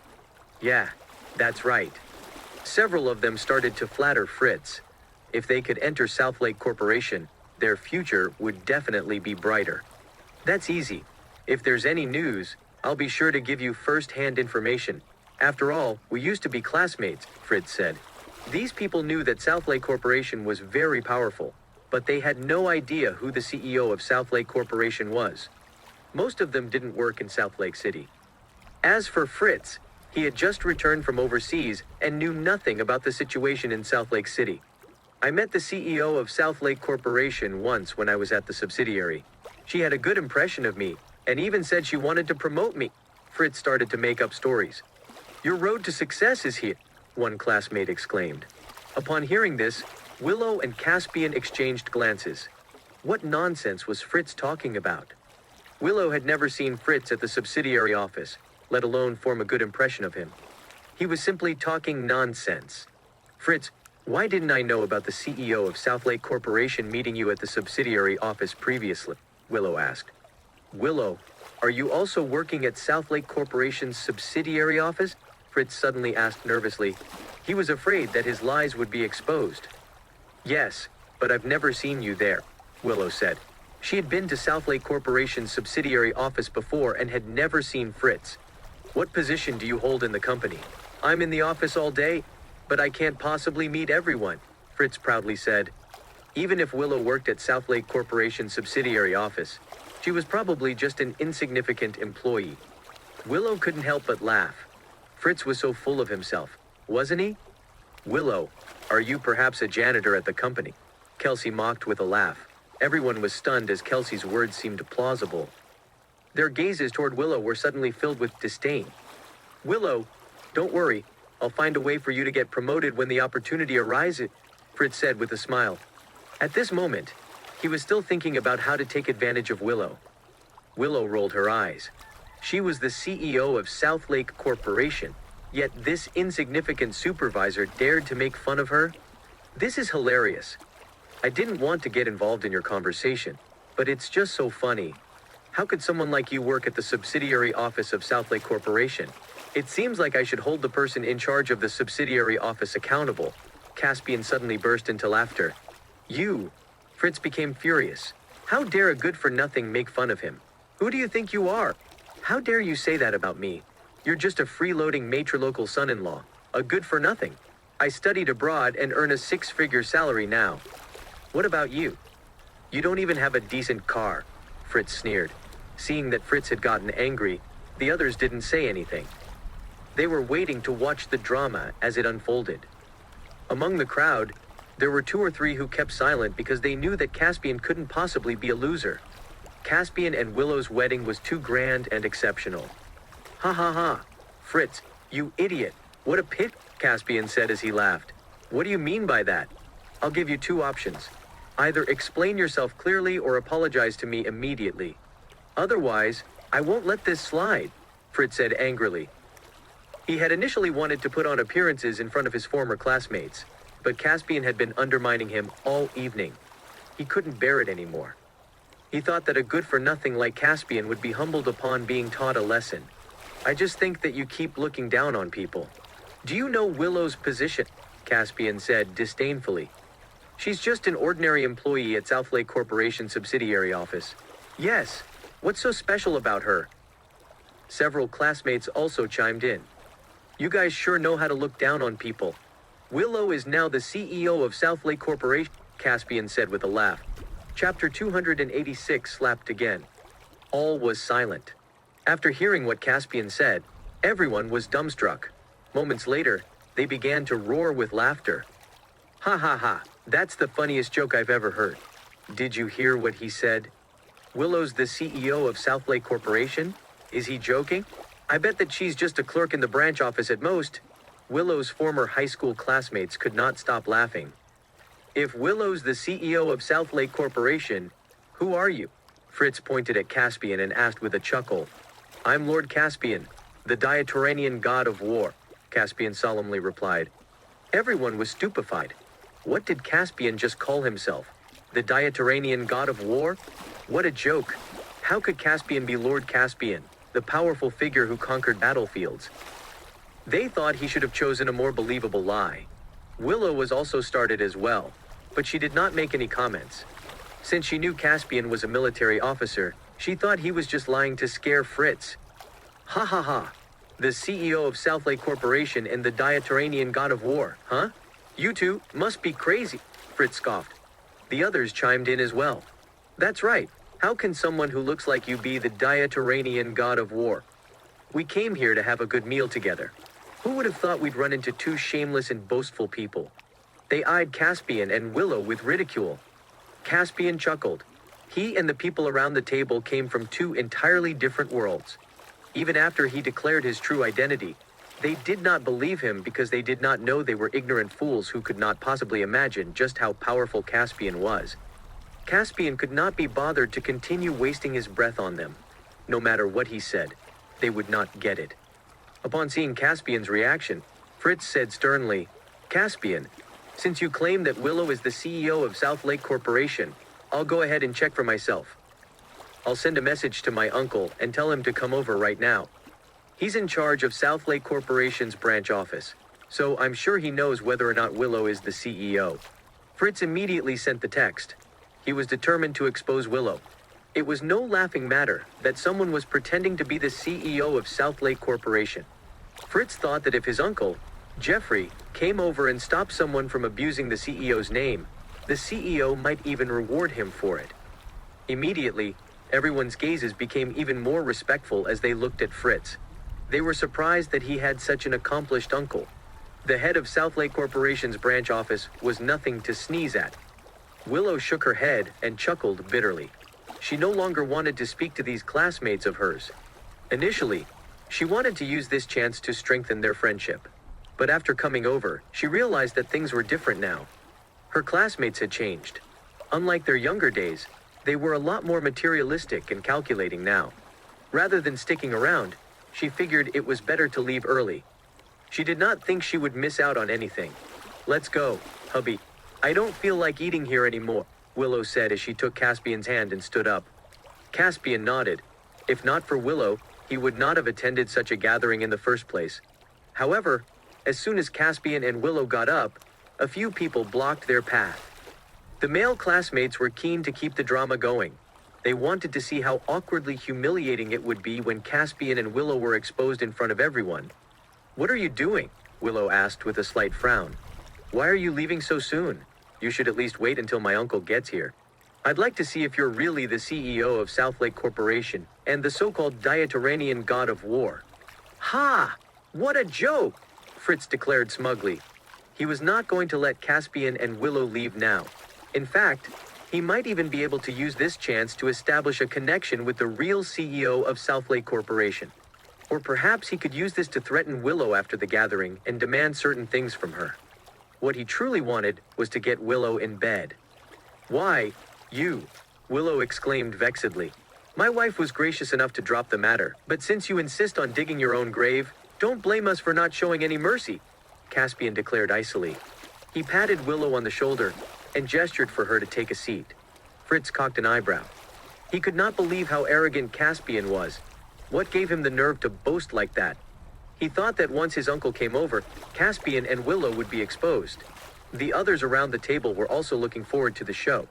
Yeah, that's right. Several of them started to flatter Fritz. If they could enter Southlake Corporation, their future would definitely be brighter. That's easy. If there's any news, I'll be sure to give you first-hand information. After all, we used to be classmates, Fritz said. These people knew that Southlake Corporation was very powerful, but they had no idea who the CEO of Southlake Corporation was. Most of them didn't work in Southlake City. As for Fritz, he had just returned from overseas and knew nothing about the situation in Southlake City. I met the CEO of Southlake Corporation once when I was at the subsidiary. She had a good impression of me, and even said she wanted to promote me. Fritz started to make up stories. Your road to success is here, one classmate exclaimed. Upon hearing this, Willow and Caspian exchanged glances. What nonsense was Fritz talking about? Willow had never seen Fritz at the subsidiary office, let alone form a good impression of him. He was simply talking nonsense. Fritz, why didn't I know about the CEO of Southlake Corporation meeting you at the subsidiary office previously? Willow asked. Willow, are you also working at Southlake Corporation's subsidiary office? Fritz suddenly asked nervously. He was afraid that his lies would be exposed. Yes, but I've never seen you there, Willow said. She had been to Southlake Corporation's subsidiary office before and had never seen Fritz. What position do you hold in the company? I'm in the office all day, but I can't possibly meet everyone, Fritz proudly said. Even if Willow worked at Southlake Corporation's subsidiary office, she was probably just an insignificant employee. Willow couldn't help but laugh. Fritz was so full of himself, wasn't he? Willow, are you perhaps a janitor at the company? Kelsey mocked with a laugh. Everyone was stunned as Kelsey's words seemed plausible. Their gazes toward Willow were suddenly filled with disdain. Willow, don't worry, I'll find a way for you to get promoted when the opportunity arises, Fritz said with a smile. At this moment, he was still thinking about how to take advantage of Willow. Willow rolled her eyes. She was the CEO of Southlake Corporation, yet this insignificant supervisor dared to make fun of her? This is hilarious. I didn't want to get involved in your conversation, but it's just so funny. How could someone like you work at the subsidiary office of Southlake Corporation? It seems like I should hold the person in charge of the subsidiary office accountable. Caspian suddenly burst into laughter. You! Fritz became furious. How dare a good-for-nothing make fun of him? Who do you think you are? How dare you say that about me? You're just a freeloading matrilocal son-in-law, a good-for-nothing. I studied abroad and earn a six-figure salary now. What about you? You don't even have a decent car, Fritz sneered. Seeing that Fritz had gotten angry, the others didn't say anything. They were waiting to watch the drama as it unfolded. Among the crowd, there were 2 or 3 who kept silent because they knew that Caspian couldn't possibly be a loser. Caspian and Willow's wedding was too grand and exceptional. Ha ha ha! Fritz, you idiot! What a pit! Caspian said as he laughed. What do you mean by that? I'll give you 2 options. Either explain yourself clearly or apologize to me immediately. Otherwise, I won't let this slide, Fritz said angrily. He had initially wanted to put on appearances in front of his former classmates, but Caspian had been undermining him all evening. He couldn't bear it anymore. He thought that a good-for-nothing like Caspian would be humbled upon being taught a lesson. I just think that you keep looking down on people. Do you know Willow's position? Caspian said disdainfully. She's just an ordinary employee at Southlake Corporation subsidiary office. Yes, what's so special about her? Several classmates also chimed in. You guys sure know how to look down on people. Willow is now the CEO of Southlake Corporation, Caspian said with a laugh. Chapter 286 slapped again. All was silent. After hearing what Caspian said, everyone was dumbstruck. Moments later, they began to roar with laughter. Ha ha ha, that's the funniest joke I've ever heard. Did you hear what he said? Willow's the CEO of Southlake Corporation? Is he joking? I bet that she's just a clerk in the branch office at most. Willow's former high school classmates could not stop laughing. If Willow's the CEO of Southlake Corporation, who are you? Fritz pointed at Caspian and asked with a chuckle. I'm Lord Caspian, the Diatoran God of War, Caspian solemnly replied. Everyone was stupefied. What did Caspian just call himself? The Diatoran God of War? What a joke. How could Caspian be Lord Caspian, the powerful figure who conquered battlefields? They thought he should have chosen a more believable lie. Willow was also startled as well, but she did not make any comments. Since she knew Caspian was a military officer, she thought he was just lying to scare Fritz. Ha ha ha. The CEO of Southlake Corporation and the Diatoran God of War, huh? You two must be crazy, Fritz scoffed. The others chimed in as well. That's right. How can someone who looks like you be the Diatoran God of War? We came here to have a good meal together. Who would have thought we'd run into 2 shameless and boastful people? They eyed Caspian and Willow with ridicule. Caspian chuckled. He and the people around the table came from 2 entirely different worlds. Even after he declared his true identity, they did not believe him because they did not know they were ignorant fools who could not possibly imagine just how powerful Caspian was. Caspian could not be bothered to continue wasting his breath on them. No matter what he said, they would not get it. Upon seeing Caspian's reaction, Fritz said sternly, Caspian, since you claim that Willow is the CEO of Southlake Corporation, I'll go ahead and check for myself. I'll send a message to my uncle and tell him to come over right now. He's in charge of Southlake Corporation's branch office, so I'm sure he knows whether or not Willow is the CEO. Fritz immediately sent the text. He was determined to expose Willow. It was no laughing matter that someone was pretending to be the CEO of Southlake Corporation. Fritz thought that if his uncle, Jeffrey, came over and stopped someone from abusing the CEO's name, the CEO might even reward him for it. Immediately, everyone's gazes became even more respectful as they looked at Fritz. They were surprised that he had such an accomplished uncle. The head of Southlake Corporation's branch office was nothing to sneeze at. Willow shook her head and chuckled bitterly. She no longer wanted to speak to these classmates of hers. Initially, she wanted to use this chance to strengthen their friendship. But after coming over, she realized that things were different now. Her classmates had changed. Unlike their younger days, they were a lot more materialistic and calculating now. Rather than sticking around, she figured it was better to leave early. She did not think she would miss out on anything. "Let's go, hubby. I don't feel like eating here anymore," Willow said as she took Caspian's hand and stood up. Caspian nodded. If not for Willow, he would not have attended such a gathering in the first place. However, as soon as Caspian and Willow got up, a few people blocked their path. The male classmates were keen to keep the drama going. They wanted to see how awkwardly humiliating it would be when Caspian and Willow were exposed in front of everyone. "What are you doing?" Willow asked with a slight frown. "Why are you leaving so soon? You should at least wait until my uncle gets here. I'd like to see if you're really the CEO of Southlake Corporation and the so-called Diatoran God of War." "Ha! What a joke!" Fritz declared smugly. He was not going to let Caspian and Willow leave now. In fact, he might even be able to use this chance to establish a connection with the real CEO of Southlake Corporation. Or perhaps he could use this to threaten Willow after the gathering and demand certain things from her. What he truly wanted was to get Willow in bed. "Why, you?" Willow exclaimed vexedly. "My wife was gracious enough to drop the matter, but since you insist on digging your own grave, don't blame us for not showing any mercy," Caspian declared icily. He patted Willow on the shoulder and gestured for her to take a seat. Fritz cocked an eyebrow. He could not believe how arrogant Caspian was. What gave him the nerve to boast like that? He thought that once his uncle came over, Caspian and Willow would be exposed. The others around the table were also looking forward to the show.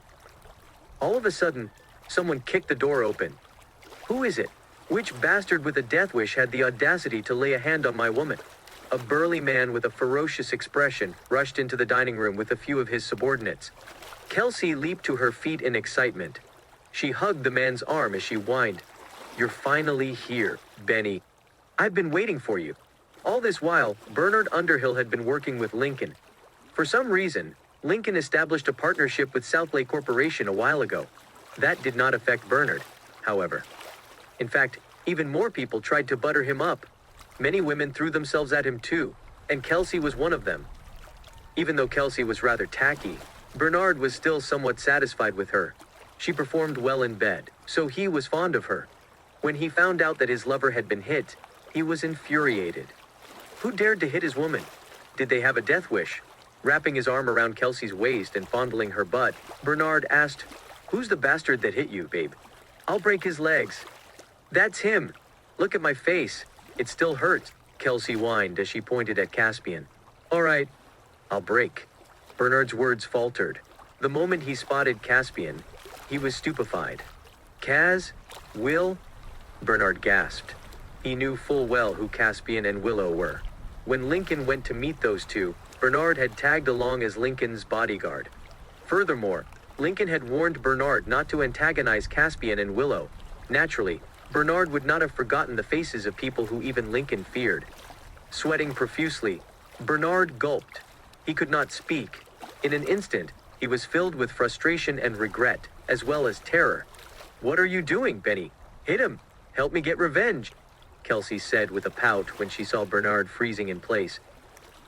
All of a sudden, someone kicked the door open. "Who is it? Which bastard with a death wish had the audacity to lay a hand on my woman?" A burly man with a ferocious expression rushed into the dining room with a few of his subordinates. Kelsey leaped to her feet in excitement. She hugged the man's arm as she whined, "You're finally here, Benny. I've been waiting for you." All this while, Bernard Underhill had been working with Lincoln. For some reason, Lincoln established a partnership with Southlake Corporation a while ago. That did not affect Bernard, however. In fact, even more people tried to butter him up. Many women threw themselves at him too, and Kelsey was one of them. Even though Kelsey was rather tacky, Bernard was still somewhat satisfied with her. She performed well in bed, so he was fond of her. When he found out that his lover had been hit, he was infuriated. Who dared to hit his woman? Did they have a death wish? Wrapping his arm around Kelsey's waist and fondling her butt, Bernard asked, "Who's the bastard that hit you, babe? I'll break his legs." "That's him. Look at my face. It still hurts," Kelsey whined as she pointed at Caspian. "All right, I'll break." Bernard's words faltered. The moment he spotted Caspian, he was stupefied. "Kaz? Will?" Bernard gasped. He knew full well who Caspian and Willow were. When Lincoln went to meet those two, Bernard had tagged along as Lincoln's bodyguard. Furthermore, Lincoln had warned Bernard not to antagonize Caspian and Willow. Naturally, Bernard would not have forgotten the faces of people who even Lincoln feared. Sweating profusely, Bernard gulped. He could not speak. In an instant, he was filled with frustration and regret, as well as terror. "What are you doing, Benny? Hit him. Help me get revenge," Kelsey said with a pout when she saw Bernard freezing in place.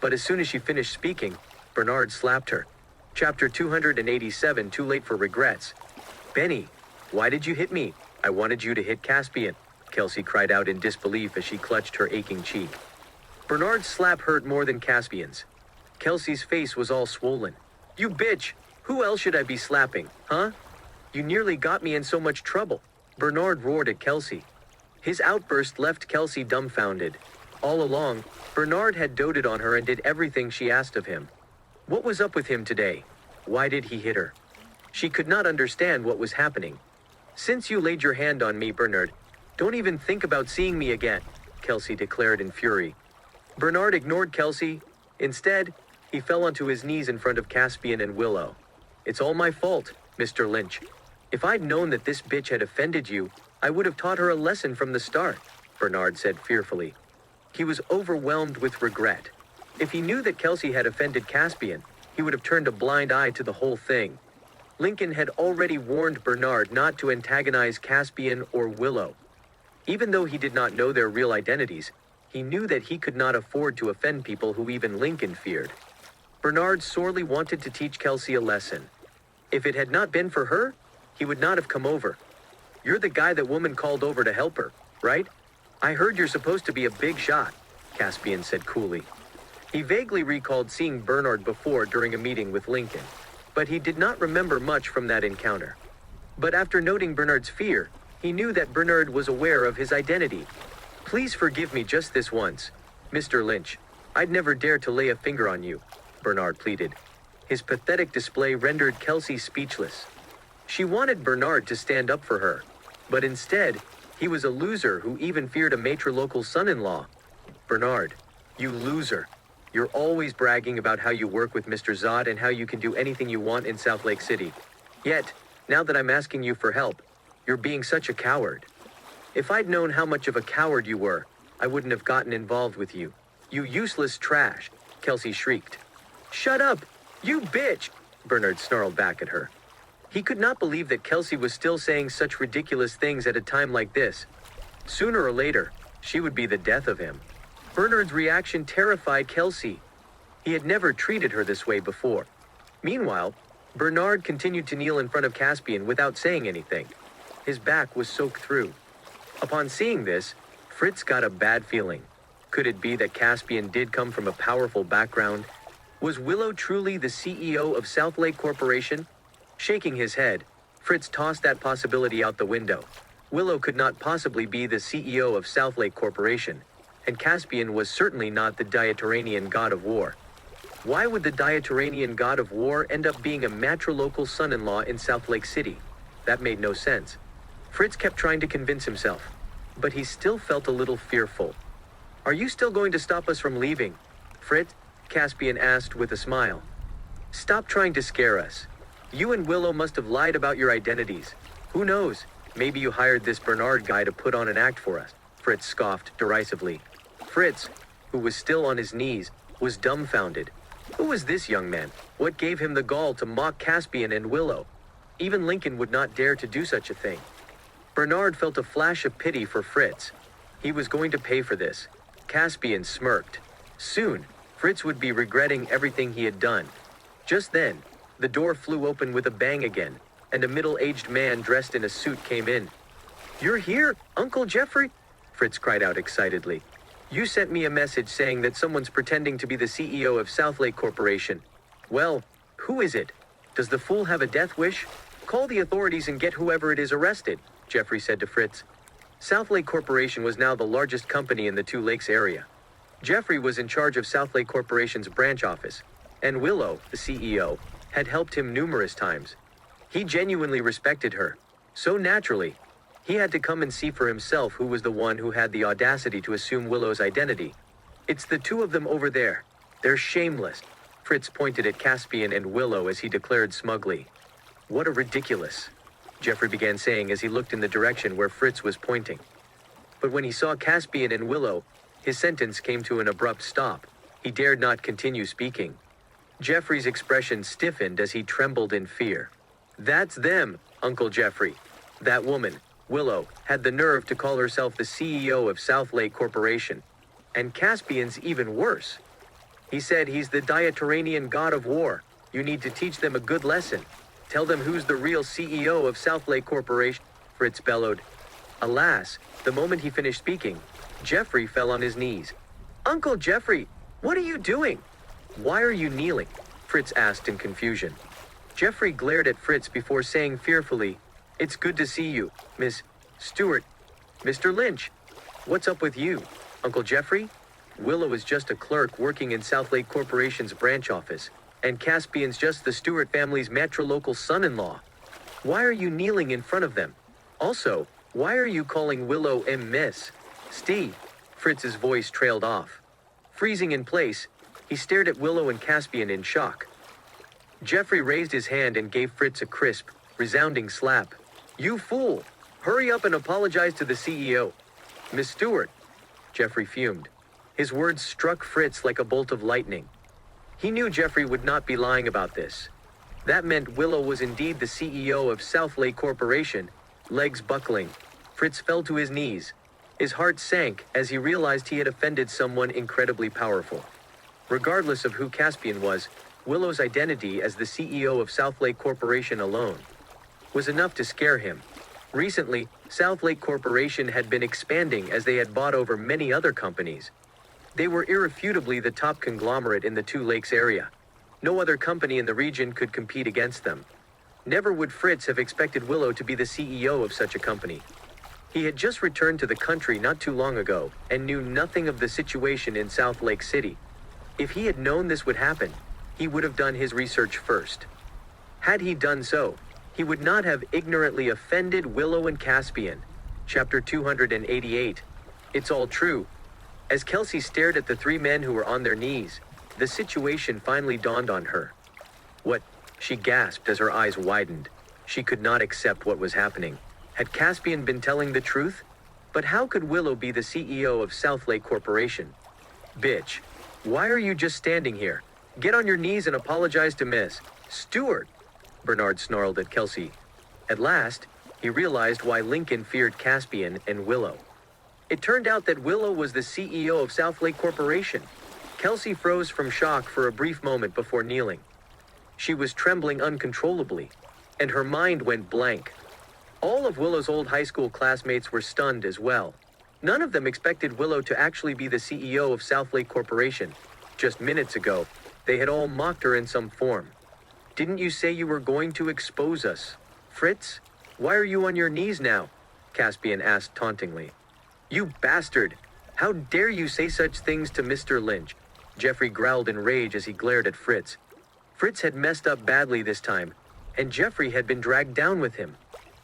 But as soon as she finished speaking, Bernard slapped her. Chapter 287, Too Late for Regrets. "Benny, why did you hit me? I wanted you to hit Caspian," Kelsey cried out in disbelief as she clutched her aching cheek. Bernard's slap hurt more than Caspian's. Kelsey's face was all swollen. "You bitch! Who else should I be slapping, huh? You nearly got me in so much trouble," Bernard roared at Kelsey. His outburst left Kelsey dumbfounded. All along, Bernard had doted on her and did everything she asked of him. What was up with him today? Why did he hit her? She could not understand what was happening. "Since you laid your hand on me, Bernard, don't even think about seeing me again," Kelsey declared in fury. Bernard ignored Kelsey. Instead, he fell onto his knees in front of Caspian and Willow. "It's all my fault, Mr. Lynch. If I'd known that this bitch had offended you, I would have taught her a lesson from the start," Bernard said fearfully. He was overwhelmed with regret. If he knew that Kelsey had offended Caspian, he would have turned a blind eye to the whole thing. Lincoln had already warned Bernard not to antagonize Caspian or Willow. Even though he did not know their real identities, he knew that he could not afford to offend people who even Lincoln feared. Bernard sorely wanted to teach Kelsey a lesson. If it had not been for her, he would not have come over. "You're the guy that woman called over to help her," right? I heard you're supposed to be a big shot, Caspian said coolly. He vaguely recalled seeing Bernard before during a meeting with Lincoln, but he did not remember much from that encounter. But after noting Bernard's fear, he knew that Bernard was aware of his identity. Please forgive me just this once, Mr. Lynch. I'd never dare to lay a finger on you, Bernard pleaded. His pathetic display rendered Kelsey speechless. She wanted Bernard to stand up for her, but instead, he was a loser who even feared a matrilocal son-in-law. Bernard, you loser. You're always bragging about how you work with Mr. Zod and how you can do anything you want in Southlake City. Yet, now that I'm asking you for help, you're being such a coward. If I'd known how much of a coward you were, I wouldn't have gotten involved with you. You useless trash, Kelsey shrieked. Shut up, you bitch, Bernard snarled back at her. He could not believe that Kelsey was still saying such ridiculous things at a time like this. Sooner or later, she would be the death of him. Bernard's reaction terrified Kelsey. He had never treated her this way before. Meanwhile, Bernard continued to kneel in front of Caspian without saying anything. His back was soaked through. Upon seeing this, Fritz got a bad feeling. Could it be that Caspian did come from a powerful background? Was Willow truly the CEO of Southlake Corporation? Shaking his head, Fritz tossed that possibility out the window. Willow could not possibly be the CEO of Southlake Corporation, and Caspian was certainly not the Diatoran God of War. Why would the Diatoran God of War end up being a matrilocal son-in-law in Southlake City? That made no sense. Fritz kept trying to convince himself, but he still felt a little fearful. Are you still going to stop us from leaving, Fritz? Caspian asked with a smile. Stop trying to scare us. You and Willow must have lied about your identities. Who knows, maybe you hired this Bernard guy to put on an act for us, Fritz scoffed derisively. Fritz, who was still on his knees, was dumbfounded. Who was this young man? What gave him the gall to mock Caspian and Willow? Even Lincoln would not dare to do such a thing. Bernard felt a flash of pity for Fritz. He was going to pay for this. Caspian smirked. Soon, Fritz would be regretting everything he had done. Just then, the door flew open with a bang again, and a middle-aged man dressed in a suit came in. You're here, Uncle Jeffrey? Fritz cried out excitedly. You sent me a message saying that someone's pretending to be the CEO of Southlake Corporation. Well, who is it? Does the fool have a death wish? Call the authorities and get whoever it is arrested, Jeffrey said to Fritz. Southlake Corporation was now the largest company in the Two Lakes area. Jeffrey was in charge of Southlake Corporation's branch office, and Willow, the CEO, had helped him numerous times. He genuinely respected her. So naturally, he had to come and see for himself who was the one who had the audacity to assume Willow's identity. It's the two of them over there. They're shameless. Fritz pointed at Caspian and Willow as he declared smugly. What a ridiculous, Jeffrey began saying as he looked in the direction where Fritz was pointing. But when he saw Caspian and Willow, his sentence came to an abrupt stop. He dared not continue speaking. Jeffrey's expression stiffened as he trembled in fear. That's them, Uncle Jeffrey. That woman, Willow, had the nerve to call herself the CEO of Southlake Corporation. And Caspian's even worse. He said he's the Diatoran God of War. You need to teach them a good lesson. Tell them who's the real CEO of Southlake Corporation, Fritz bellowed. Alas, the moment he finished speaking, Jeffrey fell on his knees. Uncle Jeffrey, what are you doing? Why are you kneeling? Fritz asked in confusion. Jeffrey glared at Fritz before saying fearfully, It's good to see you, Miss Stewart. Mr. Lynch. What's up with you, Uncle Jeffrey? Willow is just a clerk working in Southlake Corporation's branch office, and Caspian's just the Stewart family's matrilocal son-in-law. Why are you kneeling in front of them? Also, why are you calling Willow Miss Steve? Fritz's voice trailed off. Freezing in place, he stared at Willow and Caspian in shock. Jeffrey raised his hand and gave Fritz a crisp, resounding slap. You fool! Hurry up and apologize to the CEO. Miss Stewart. Jeffrey fumed. His words struck Fritz like a bolt of lightning. He knew Jeffrey would not be lying about this. That meant Willow was indeed the CEO of Southlake Corporation. Legs buckling, Fritz fell to his knees. His heart sank as he realized he had offended someone incredibly powerful. Regardless of who Caspian was, Willow's identity as the CEO of Southlake Corporation alone was enough to scare him. Recently, Southlake Corporation had been expanding as they had bought over many other companies. They were irrefutably the top conglomerate in the Two Lakes area. No other company in the region could compete against them. Never would Fritz have expected Willow to be the CEO of such a company. He had just returned to the country not too long ago and knew nothing of the situation in Southlake City. If he had known this would happen, he would have done his research first. Had he done so, he would not have ignorantly offended Willow and Caspian. Chapter 288. It's all true. As Kelsey stared at the three men who were on their knees, the situation finally dawned on her. What? She gasped as her eyes widened. She could not accept what was happening. Had Caspian been telling the truth? But how could Willow be the CEO of Southlake Corporation? Bitch, why are you just standing here? Get on your knees and apologize to Miss Stewart, Bernard snarled at Kelsey. At last, he realized why Lincoln feared Caspian and Willow. It turned out that Willow was the CEO of Southlake Corporation. Kelsey froze from shock for a brief moment before kneeling. She was trembling uncontrollably, and her mind went blank. All of Willow's old high school classmates were stunned as well. None of them expected Willow to actually be the CEO of Southlake Corporation. Just minutes ago, they had all mocked her in some form. Didn't you say you were going to expose us? Fritz, why are you on your knees now? Caspian asked tauntingly. You bastard! How dare you say such things to Mr. Lynch? Jeffrey growled in rage as he glared at Fritz. Fritz had messed up badly this time, and Jeffrey had been dragged down with him.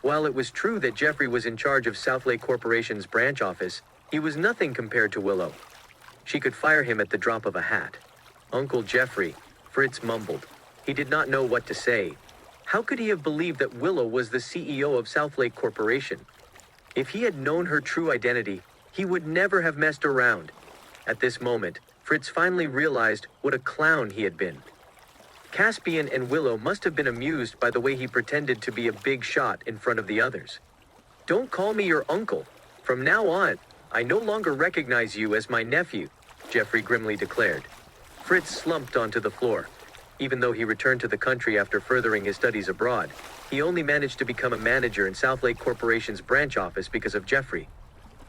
While it was true that Jeffrey was in charge of Southlake Corporation's branch office, he was nothing compared to Willow. She could fire him at the drop of a hat. Uncle Jeffrey, Fritz mumbled. He did not know what to say. How could he have believed that Willow was the CEO of Southlake Corporation? If he had known her true identity, he would never have messed around. At this moment, Fritz finally realized what a clown he had been. Caspian and Willow must have been amused by the way he pretended to be a big shot in front of the others. Don't call me your uncle. From now on, I no longer recognize you as my nephew, Jeffrey grimly declared. Fritz slumped onto the floor. Even though he returned to the country after furthering his studies abroad, he only managed to become a manager in Southlake Corporation's branch office because of Jeffrey.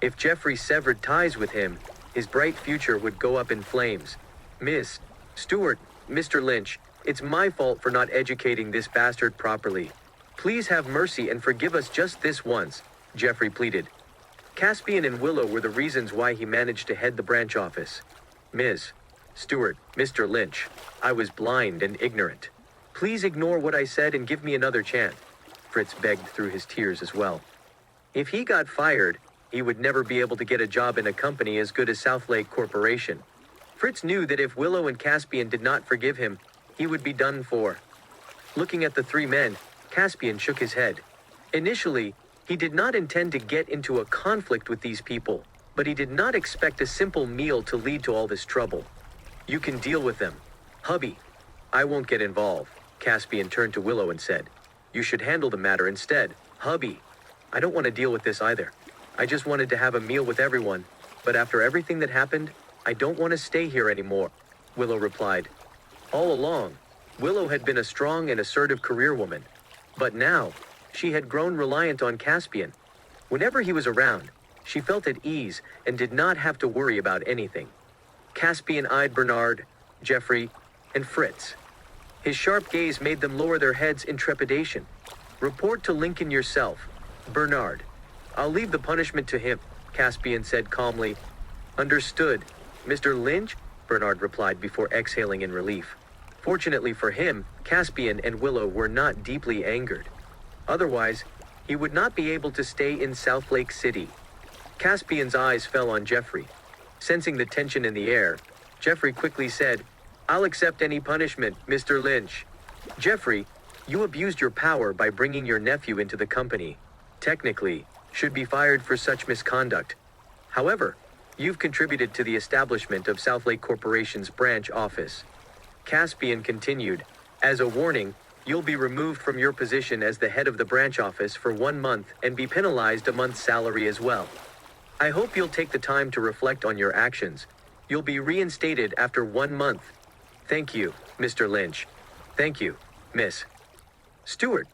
If Jeffrey severed ties with him, his bright future would go up in flames. Miss Stewart, Mr. Lynch, it's my fault for not educating this bastard properly. Please have mercy and forgive us just this once, Jeffrey pleaded. Caspian and Willow were the reasons why he managed to head the branch office. Ms. Stewart, Mr. Lynch, I was blind and ignorant. Please ignore what I said and give me another chance, Fritz begged through his tears as well. If he got fired, he would never be able to get a job in a company as good as Southlake Corporation. Fritz knew that if Willow and Caspian did not forgive him, he would be done for. Looking at the three men, Caspian shook his head. Initially, he did not intend to get into a conflict with these people, but he did not expect a simple meal to lead to all this trouble. You can deal with them. Hubby, I won't get involved. Caspian turned to Willow and said, You should handle the matter instead. Hubby, I don't want to deal with this either. I just wanted to have a meal with everyone, but after everything that happened, I don't want to stay here anymore, Willow replied. All along, Willow had been a strong and assertive career woman, but now, she had grown reliant on Caspian. Whenever he was around, she felt at ease and did not have to worry about anything. Caspian eyed Bernard, Jeffrey, and Fritz. His sharp gaze made them lower their heads in trepidation. Report to Lincoln yourself, Bernard. I'll leave the punishment to him, Caspian said calmly. Understood, Mr. Lynch, Bernard replied before exhaling in relief. Fortunately for him, Caspian and Willow were not deeply angered. Otherwise, he would not be able to stay in Southlake City. Caspian's eyes fell on Jeffrey. Sensing the tension in the air, Jeffrey quickly said, I'll accept any punishment, Mr. Lynch. Jeffrey, you abused your power by bringing your nephew into the company. Technically, should be fired for such misconduct. However, you've contributed to the establishment of Southlake Corporation's branch office. Caspian continued, as a warning, you'll be removed from your position as the head of the branch office for 1 month and be penalized a month's salary as well. I hope you'll take the time to reflect on your actions. You'll be reinstated after 1 month. Thank you, Mr. Lynch. Thank you, Miss Stewart,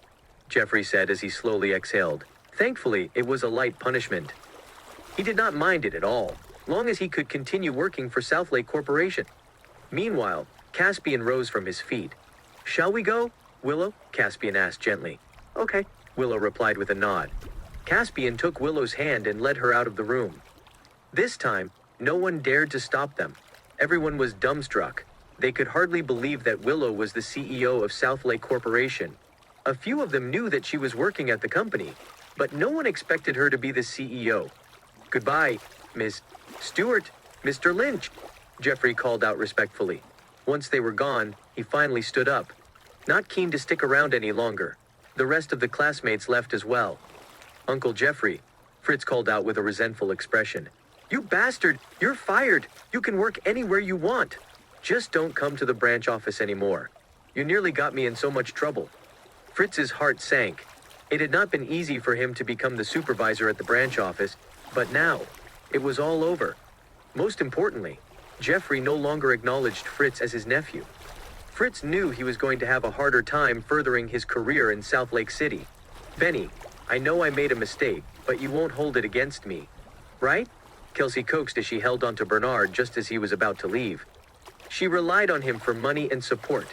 Jeffrey said as he slowly exhaled. Thankfully, it was a light punishment. He did not mind it at all, long as he could continue working for Southlake Corporation. Meanwhile, Caspian rose from his feet. "Shall we go, Willow?" Caspian asked gently. "Okay," Willow replied with a nod. Caspian took Willow's hand and led her out of the room. This time, no one dared to stop them. Everyone was dumbstruck. They could hardly believe that Willow was the CEO of Southlake Corporation. A few of them knew that she was working at the company, but no one expected her to be the CEO. "Goodbye, Miss Stewart, Mr. Lynch," Jeffrey called out respectfully. Once they were gone, he finally stood up. Not keen to stick around any longer. The rest of the classmates left as well. "Uncle Jeffrey," Fritz called out with a resentful expression. "You bastard! You're fired! You can work anywhere you want! Just don't come to the branch office anymore. You nearly got me in so much trouble." Fritz's heart sank. It had not been easy for him to become the supervisor at the branch office, but now, it was all over. Most importantly, Jeffrey no longer acknowledged Fritz as his nephew. Fritz knew he was going to have a harder time furthering his career in Southlake City. "Benny, I know I made a mistake, but you won't hold it against me, right?" Kelsey coaxed as she held onto Bernard just as he was about to leave. She relied on him for money and support.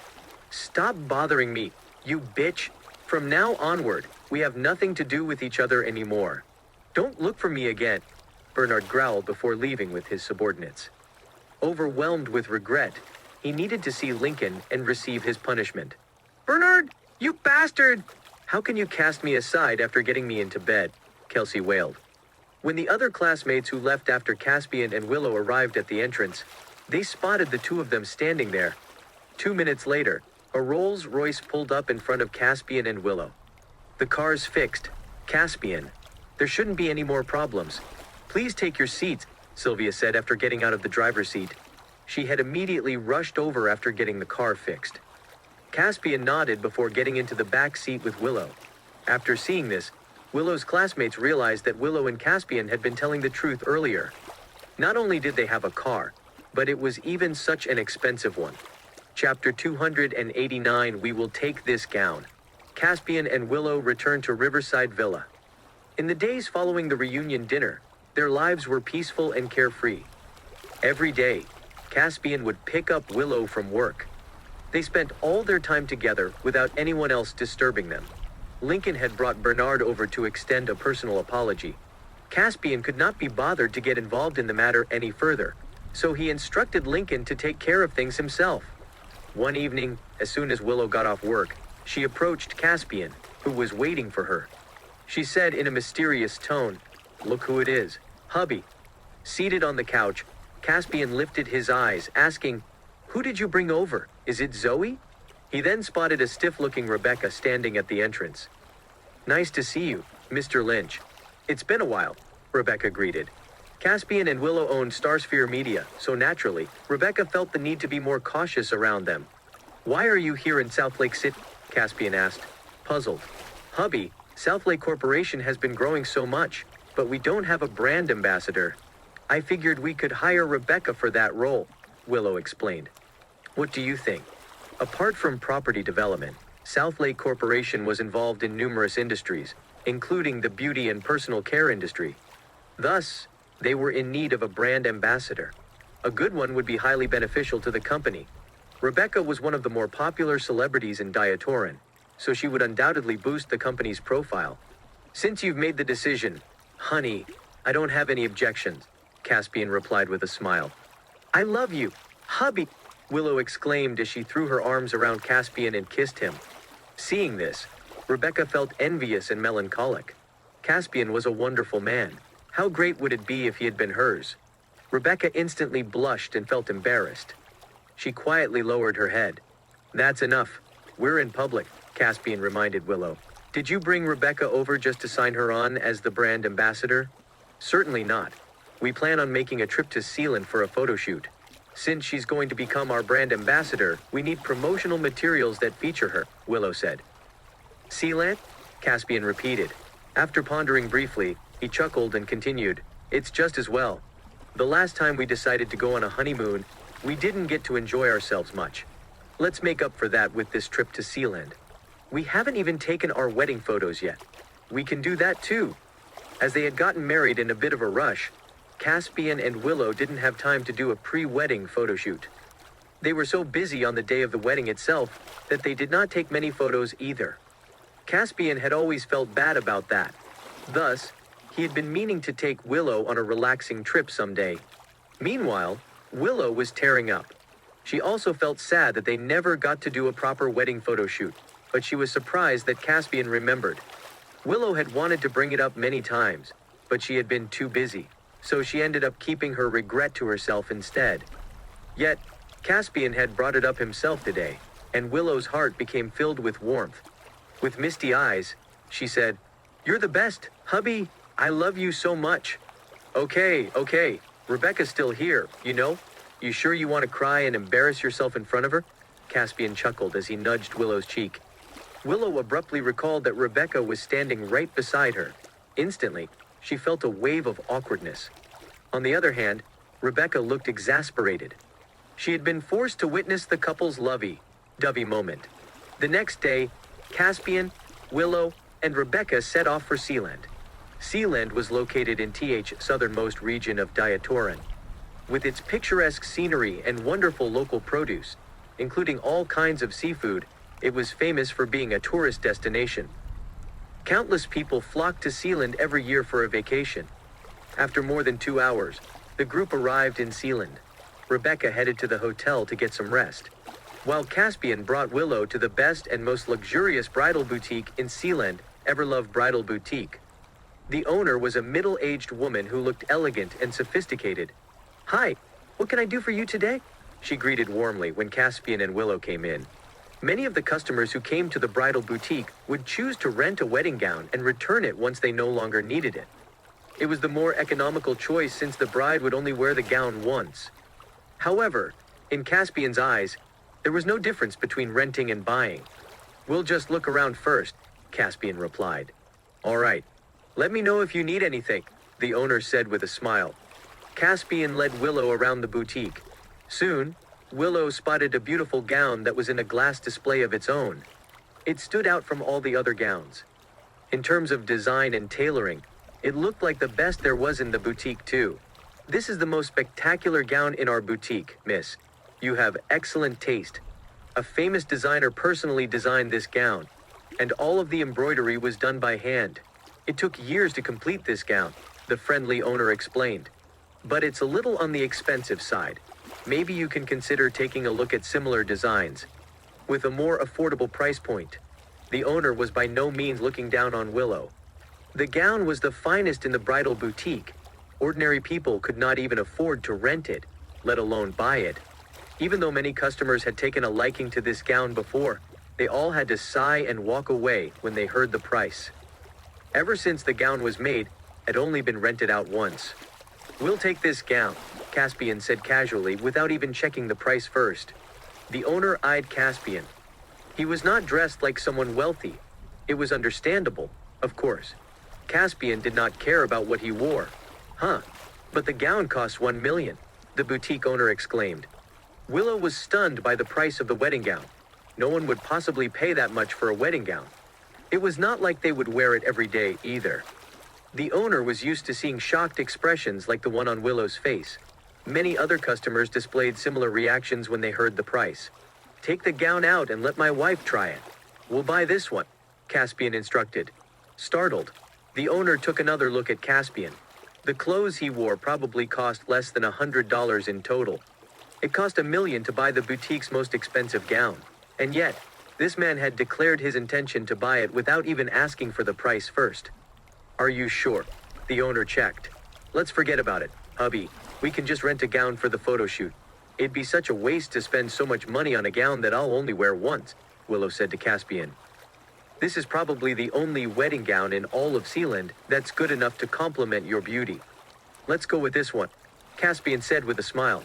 "Stop bothering me, you bitch. From now onward, we have nothing to do with each other anymore. Don't look for me again," Bernard growled before leaving with his subordinates. Overwhelmed with regret, he needed to see Lincoln and receive his punishment. "Bernard, you bastard! How can you cast me aside after getting me into bed?" Kelsey wailed. When the other classmates who left after Caspian and Willow arrived at the entrance, they spotted the two of them standing there. 2 minutes later, a Rolls-Royce pulled up in front of Caspian and Willow. "The car's fixed. Caspian, there shouldn't be any more problems. Please take your seats," Sylvia said after getting out of the driver's seat. She had immediately rushed over after getting the car fixed. Caspian nodded before getting into the back seat with Willow. After seeing this, Willow's classmates realized that Willow and Caspian had been telling the truth earlier. Not only did they have a car, but it was even such an expensive one. Chapter 289. We will take this gown. Caspian and Willow returned to Riverside Villa. In the days following the reunion dinner, their lives were peaceful and carefree. Every day, Caspian would pick up Willow from work. They spent all their time together without anyone else disturbing them. Lincoln had brought Bernard over to extend a personal apology. Caspian could not be bothered to get involved in the matter any further, so he instructed Lincoln to take care of things himself. One evening, as soon as Willow got off work, she approached Caspian, who was waiting for her. She said in a mysterious tone, "Look who it is, hubby." Seated on the couch, Caspian lifted his eyes, asking, "Who did you bring over? Is it Zoe?" He then spotted a stiff-looking Rebecca standing at the entrance. "Nice to see you, Mr. Lynch. It's been a while," Rebecca greeted. Caspian and Willow owned Starsphere Media, so naturally, Rebecca felt the need to be more cautious around them. "Why are you here in Southlake City?" Caspian asked, puzzled. "Hubby, Southlake Corporation has been growing so much, but we don't have a brand ambassador. I figured we could hire Rebecca for that role," Willow explained. "What do you think?" Apart from property development, Southlake Corporation was involved in numerous industries, including the beauty and personal care industry. Thus, they were in need of a brand ambassador. A good one would be highly beneficial to the company. Rebecca was one of the more popular celebrities in Diatoran, so she would undoubtedly boost the company's profile. "Since you've made the decision, honey, I don't have any objections," Caspian replied with a smile. "I love you, hubby," Willow exclaimed as she threw her arms around Caspian and kissed him. Seeing this, Rebecca felt envious and melancholic. Caspian was a wonderful man. How great would it be if he had been hers? Rebecca instantly blushed and felt embarrassed. She quietly lowered her head. "That's enough. We're in public," Caspian reminded Willow. "Did you bring Rebecca over just to sign her on as the brand ambassador?" "Certainly not. We plan on making a trip to Sealand for a photo shoot. Since she's going to become our brand ambassador, we need promotional materials that feature her," Willow said. "Sealand?" Caspian repeated. After pondering briefly, he chuckled and continued, "It's just as well. The last time we decided to go on a honeymoon, we didn't get to enjoy ourselves much. Let's make up for that with this trip to Sealand. We haven't even taken our wedding photos yet." we can do that too. As they had gotten married in a bit of a rush, Caspian and Willow didn't have time to do a pre-wedding photo shoot. They were so busy on the day of the wedding itself that they did not take many photos either. Caspian had always felt bad about that. Thus, he had been meaning to take Willow on a relaxing trip someday. Meanwhile, Willow was tearing up. She also felt sad that they never got to do a proper wedding photo shoot, but she was surprised that Caspian remembered. Willow had wanted to bring it up many times, but she had been too busy, so she ended up keeping her regret to herself instead. Yet, Caspian had brought it up himself today, and Willow's heart became filled with warmth. With misty eyes, she said, "You're the best, hubby. I love you so much." Okay, Rebecca's still here, you know? You sure you want to cry and embarrass yourself in front of her?" Caspian chuckled as he nudged Willow's cheek. Willow abruptly recalled that Rebecca was standing right beside her. Instantly, she felt a wave of awkwardness. On the other Rebecca looked exasperated. She had been forced to witness the couple's lovey-dovey moment. The next day, Caspian, Willow, and Rebecca set off for Sealand. Sealand was located in the southernmost region of Diatoran. With its picturesque scenery and wonderful local produce, including all kinds of seafood, it was famous for being a tourist destination. Countless people flocked to Sealand every year for a vacation. After more than 2 hours, the group arrived in Sealand. Rebecca headed to the hotel to get some rest, while Caspian brought Willow to the best and most luxurious bridal boutique in Sealand, Everlove Bridal Boutique. The owner was a middle-aged woman who looked elegant and sophisticated. "Hi, what can I do for you today?" she greeted warmly when Caspian and Willow came in. Many of the customers who came to the bridal boutique would choose to rent a wedding gown and return it once they no longer needed it. It was the more economical choice since the bride would only wear the gown once. However, in Caspian's eyes, there was no difference between renting and buying. "We'll just look around first," Caspian replied. "All right. Let me know if you need anything," the owner said with a smile. Caspian led Willow around the boutique. Soon, Willow spotted a beautiful gown that was in a glass display of its own. It stood out from all the other gowns. In terms of design and tailoring, it looked like the best there was in the boutique too. "This is the most spectacular gown in our boutique, miss. You have excellent taste. A famous designer personally designed this gown, and all of the embroidery was done by hand. It took years to complete this gown," the friendly owner explained. "But it's a little on the expensive side. Maybe you can consider taking a look at similar designs with a more affordable price point." The owner was by no means looking down on Willow. The gown was the finest in the bridal boutique. Ordinary people could not even afford to rent it, let alone buy it. Even though many customers had taken a liking to this gown before, they all had to sigh and walk away when they heard the price. Ever since the gown was made, it had only been rented out once. "We'll take this gown," Caspian said casually without even checking the price first. The owner eyed Caspian. He was not dressed like someone wealthy. It was understandable, of course. Caspian did not care about what he wore. "Huh, but the gown costs 1 million, the boutique owner exclaimed. Willow was stunned by the price of the wedding gown. No one would possibly pay that much for a wedding gown. It was not like they would wear it every day either. The owner was used to seeing shocked expressions like the one on Willow's face. Many other customers displayed similar reactions when they heard the price. "Take the gown out and let my wife try it. We'll buy this one," Caspian instructed. Startled, the owner took another look at Caspian. The clothes he wore probably cost less than $100 in total. It cost $1 million to buy the boutique's most expensive gown. And yet, this man had declared his intention to buy it without even asking for the price first. "Are you sure?" the owner checked. "Let's forget about it, hubby. We can just rent a gown for the photo shoot. It'd be such a waste to spend so much money on a gown that I'll only wear once," Willow said to Caspian. "This is probably the only wedding gown in all of Sealand that's good enough to complement your beauty. Let's go with this one," Caspian said with a smile.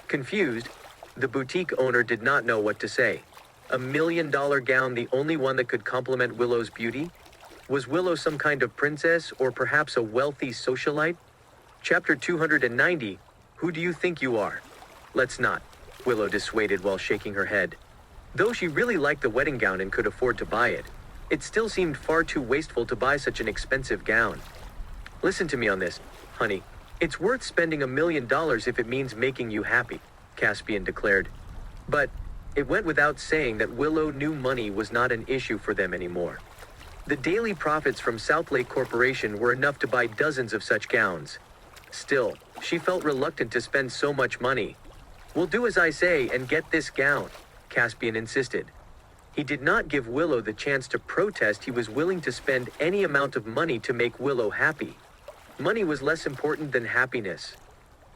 Confused, the boutique owner did not know what to say. $1 million gown, the only one that could complement Willow's beauty? Was Willow some kind of princess or perhaps a wealthy socialite? Chapter 290, Who do you think you are? "Let's not," Willow dissuaded while shaking her head. Though she really liked the wedding gown and could afford to buy it, It still seemed far too wasteful to buy such an expensive gown. Listen to me on this, honey. It's worth spending $1 million if it means making you happy, Caspian declared. But it went without saying that Willow knew money was not an issue for them anymore. The daily profits from Southlake Corporation were enough to buy dozens of such gowns. Still, she felt reluctant to spend so much money. "We'll do as I say and get this gown," Caspian insisted. He did not give Willow the chance to protest. He was willing to spend any amount of money to make Willow happy. Money was less important than happiness.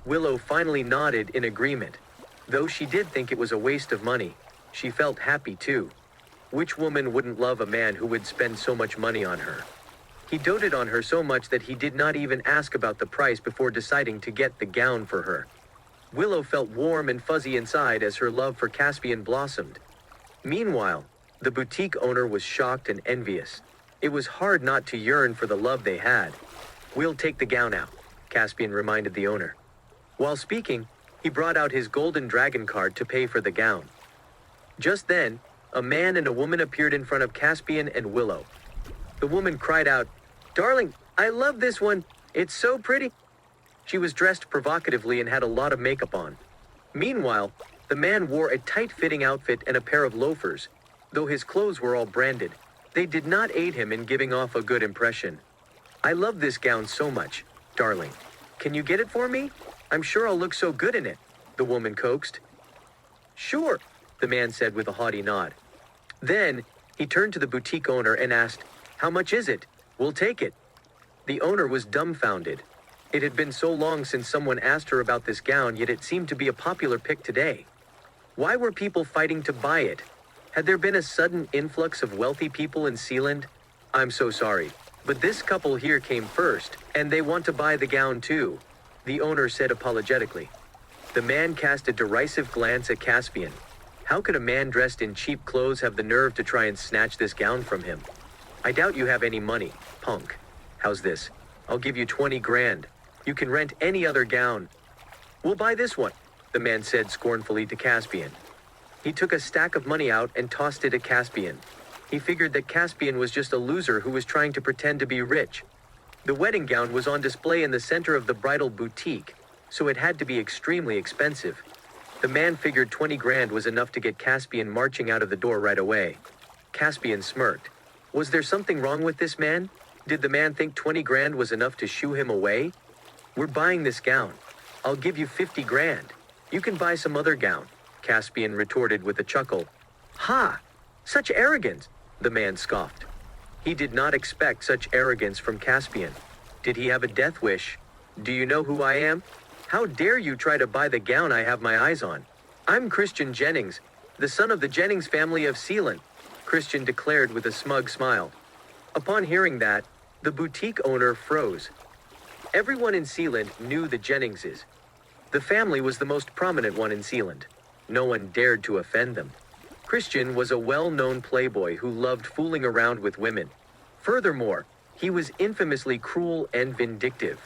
Willow finally nodded in agreement. Though she did think it was a waste of money, she felt happy too. Which woman wouldn't love a man who would spend so much money on her? He doted on her so much that he did not even ask about the price before deciding to get the gown for her. Willow felt warm and fuzzy inside as her love for Caspian blossomed. Meanwhile, the boutique owner was shocked and envious. It was hard not to yearn for the love they had. "We'll take the gown out," Caspian reminded the owner. While speaking, he brought out his golden dragon card to pay for the gown. Just then, a man and a woman appeared in front of Caspian and Willow. The woman cried out, "Darling, I love this one. It's so pretty." She was dressed provocatively and had a lot of makeup on. Meanwhile, the man wore a tight-fitting outfit and a pair of loafers. Though his clothes were all branded, they did not aid him in giving off a good impression. "I love this gown so much, darling. Can you get it for me? I'm sure I'll look so good in it," the woman coaxed. "Sure," the man said with a haughty nod. Then, he turned to the boutique owner and asked, "How much is it? We'll take it." The owner was dumbfounded. It had been so long since someone asked her about this gown, yet it seemed to be a popular pick today. Why were people fighting to buy it? Had there been a sudden influx of wealthy people in Sealand? "I'm so sorry, but this couple here came first, and they want to buy the gown too," the owner said apologetically. The man cast a derisive glance at Caspian. How could a man dressed in cheap clothes have the nerve to try and snatch this gown from him? "I doubt you have any money, punk. How's this? I'll give you 20 grand. You can rent any other gown." "We'll buy this one," the man said scornfully to Caspian. He took a stack of money out and tossed it at Caspian. He figured that Caspian was just a loser who was trying to pretend to be rich. The wedding gown was on display in the center of the bridal boutique, so it had to be extremely expensive. The man figured 20 grand was enough to get Caspian marching out of the door right away. Caspian smirked. Was there something wrong with this man? Did the man think 20 grand was enough to shoo him away? "We're buying this gown. I'll give you 50 grand. You can buy some other gown," Caspian retorted with a chuckle. "Ha! Such arrogance!" the man scoffed. He did not expect such arrogance from Caspian. Did he have a death wish? "Do you know who I am? How dare you try to buy the gown I have my eyes on? I'm Christian Jennings, the son of the Jennings family of Sealand," Christian declared with a smug smile. Upon hearing that, the boutique owner froze. Everyone in Sealand knew the Jenningses. The family was the most prominent one in Sealand. No one dared to offend them. Christian was a well-known playboy who loved fooling around with women. Furthermore, he was infamously cruel and vindictive.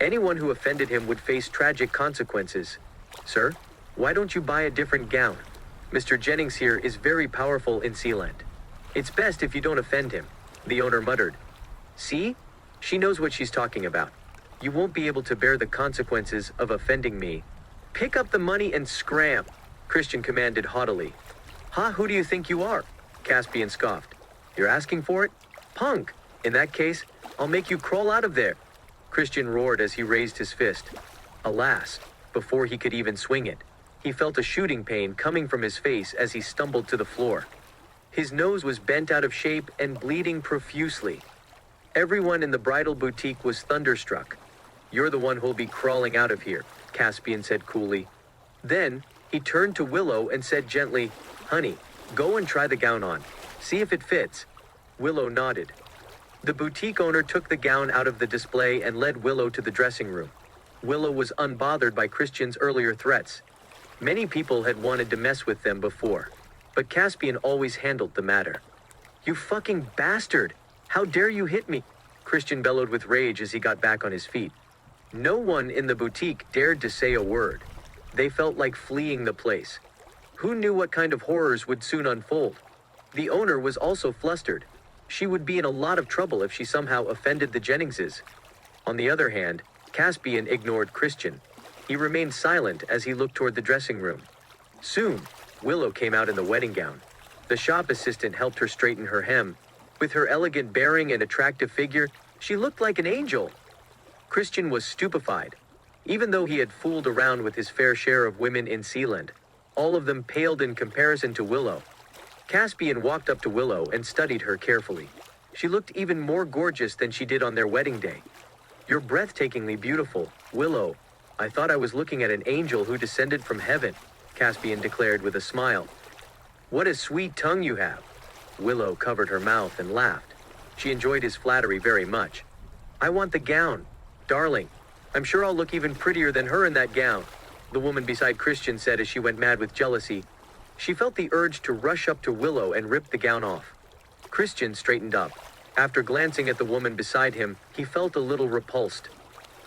Anyone who offended him would face tragic consequences. "Sir, why don't you buy a different gown? Mr. Jennings here is very powerful in Sealand. It's best if you don't offend him," the owner muttered. "See? She knows what she's talking about. You won't be able to bear the consequences of offending me. Pick up the money and scram," Christian commanded haughtily. "Ha, who do you think you are?" Caspian scoffed. "You're asking for it? Punk! In that case, I'll make you crawl out of there," Christian roared as he raised his fist. Alas, before he could even swing it, he felt a shooting pain coming from his face as he stumbled to the floor. His nose was bent out of shape and bleeding profusely. Everyone in the bridal boutique was thunderstruck. "You're the one who'll be crawling out of here," Caspian said coolly. Then, he turned to Willow and said gently, "Honey, go and try the gown on. See if it fits." Willow nodded. The boutique owner took the gown out of the display and led Willow to the dressing room. Willow was unbothered by Christian's earlier threats. Many people had wanted to mess with them before, but Caspian always handled the matter. "You fucking bastard! How dare you hit me?" Christian bellowed with rage as he got back on his feet. No one in the boutique dared to say a word. They felt like fleeing the place. Who knew what kind of horrors would soon unfold? The owner was also flustered. She would be in a lot of trouble if she somehow offended the Jenningses. On the other hand, Caspian ignored Christian. He remained silent as he looked toward the dressing room. Soon, Willow came out in the wedding gown. The shop assistant helped her straighten her hem. With her elegant bearing and attractive figure, she looked like an angel. Christian was stupefied. Even though he had fooled around with his fair share of women in Sealand, all of them paled in comparison to Willow. Caspian walked up to Willow and studied her carefully. She looked even more gorgeous than she did on their wedding day. "You're breathtakingly beautiful, Willow. I thought I was looking at an angel who descended from heaven," Caspian declared with a smile. "What a sweet tongue you have." Willow covered her mouth and laughed. She enjoyed his flattery very much. "I want the gown. Darling, I'm sure I'll look even prettier than her in that gown," the woman beside Christian said as she went mad with jealousy. She felt the urge to rush up to Willow and rip the gown off. Christian straightened up. After glancing at the woman beside him, he felt a little repulsed.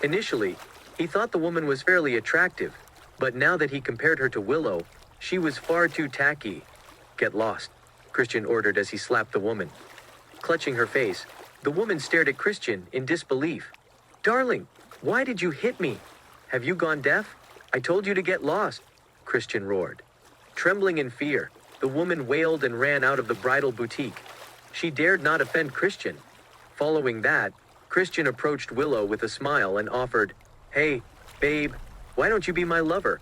Initially, he thought the woman was fairly attractive, but now that he compared her to Willow, she was far too tacky. "Get lost," Christian ordered as he slapped the woman. Clutching her face, the woman stared at Christian in disbelief. "Darling, why did you hit me? Have you gone deaf? I told you to get lost," Christian roared. Trembling in fear, the woman wailed and ran out of the bridal boutique. She dared not offend Christian. Following that, Christian approached Willow with a smile and offered, "Hey, babe, why don't you be my lover?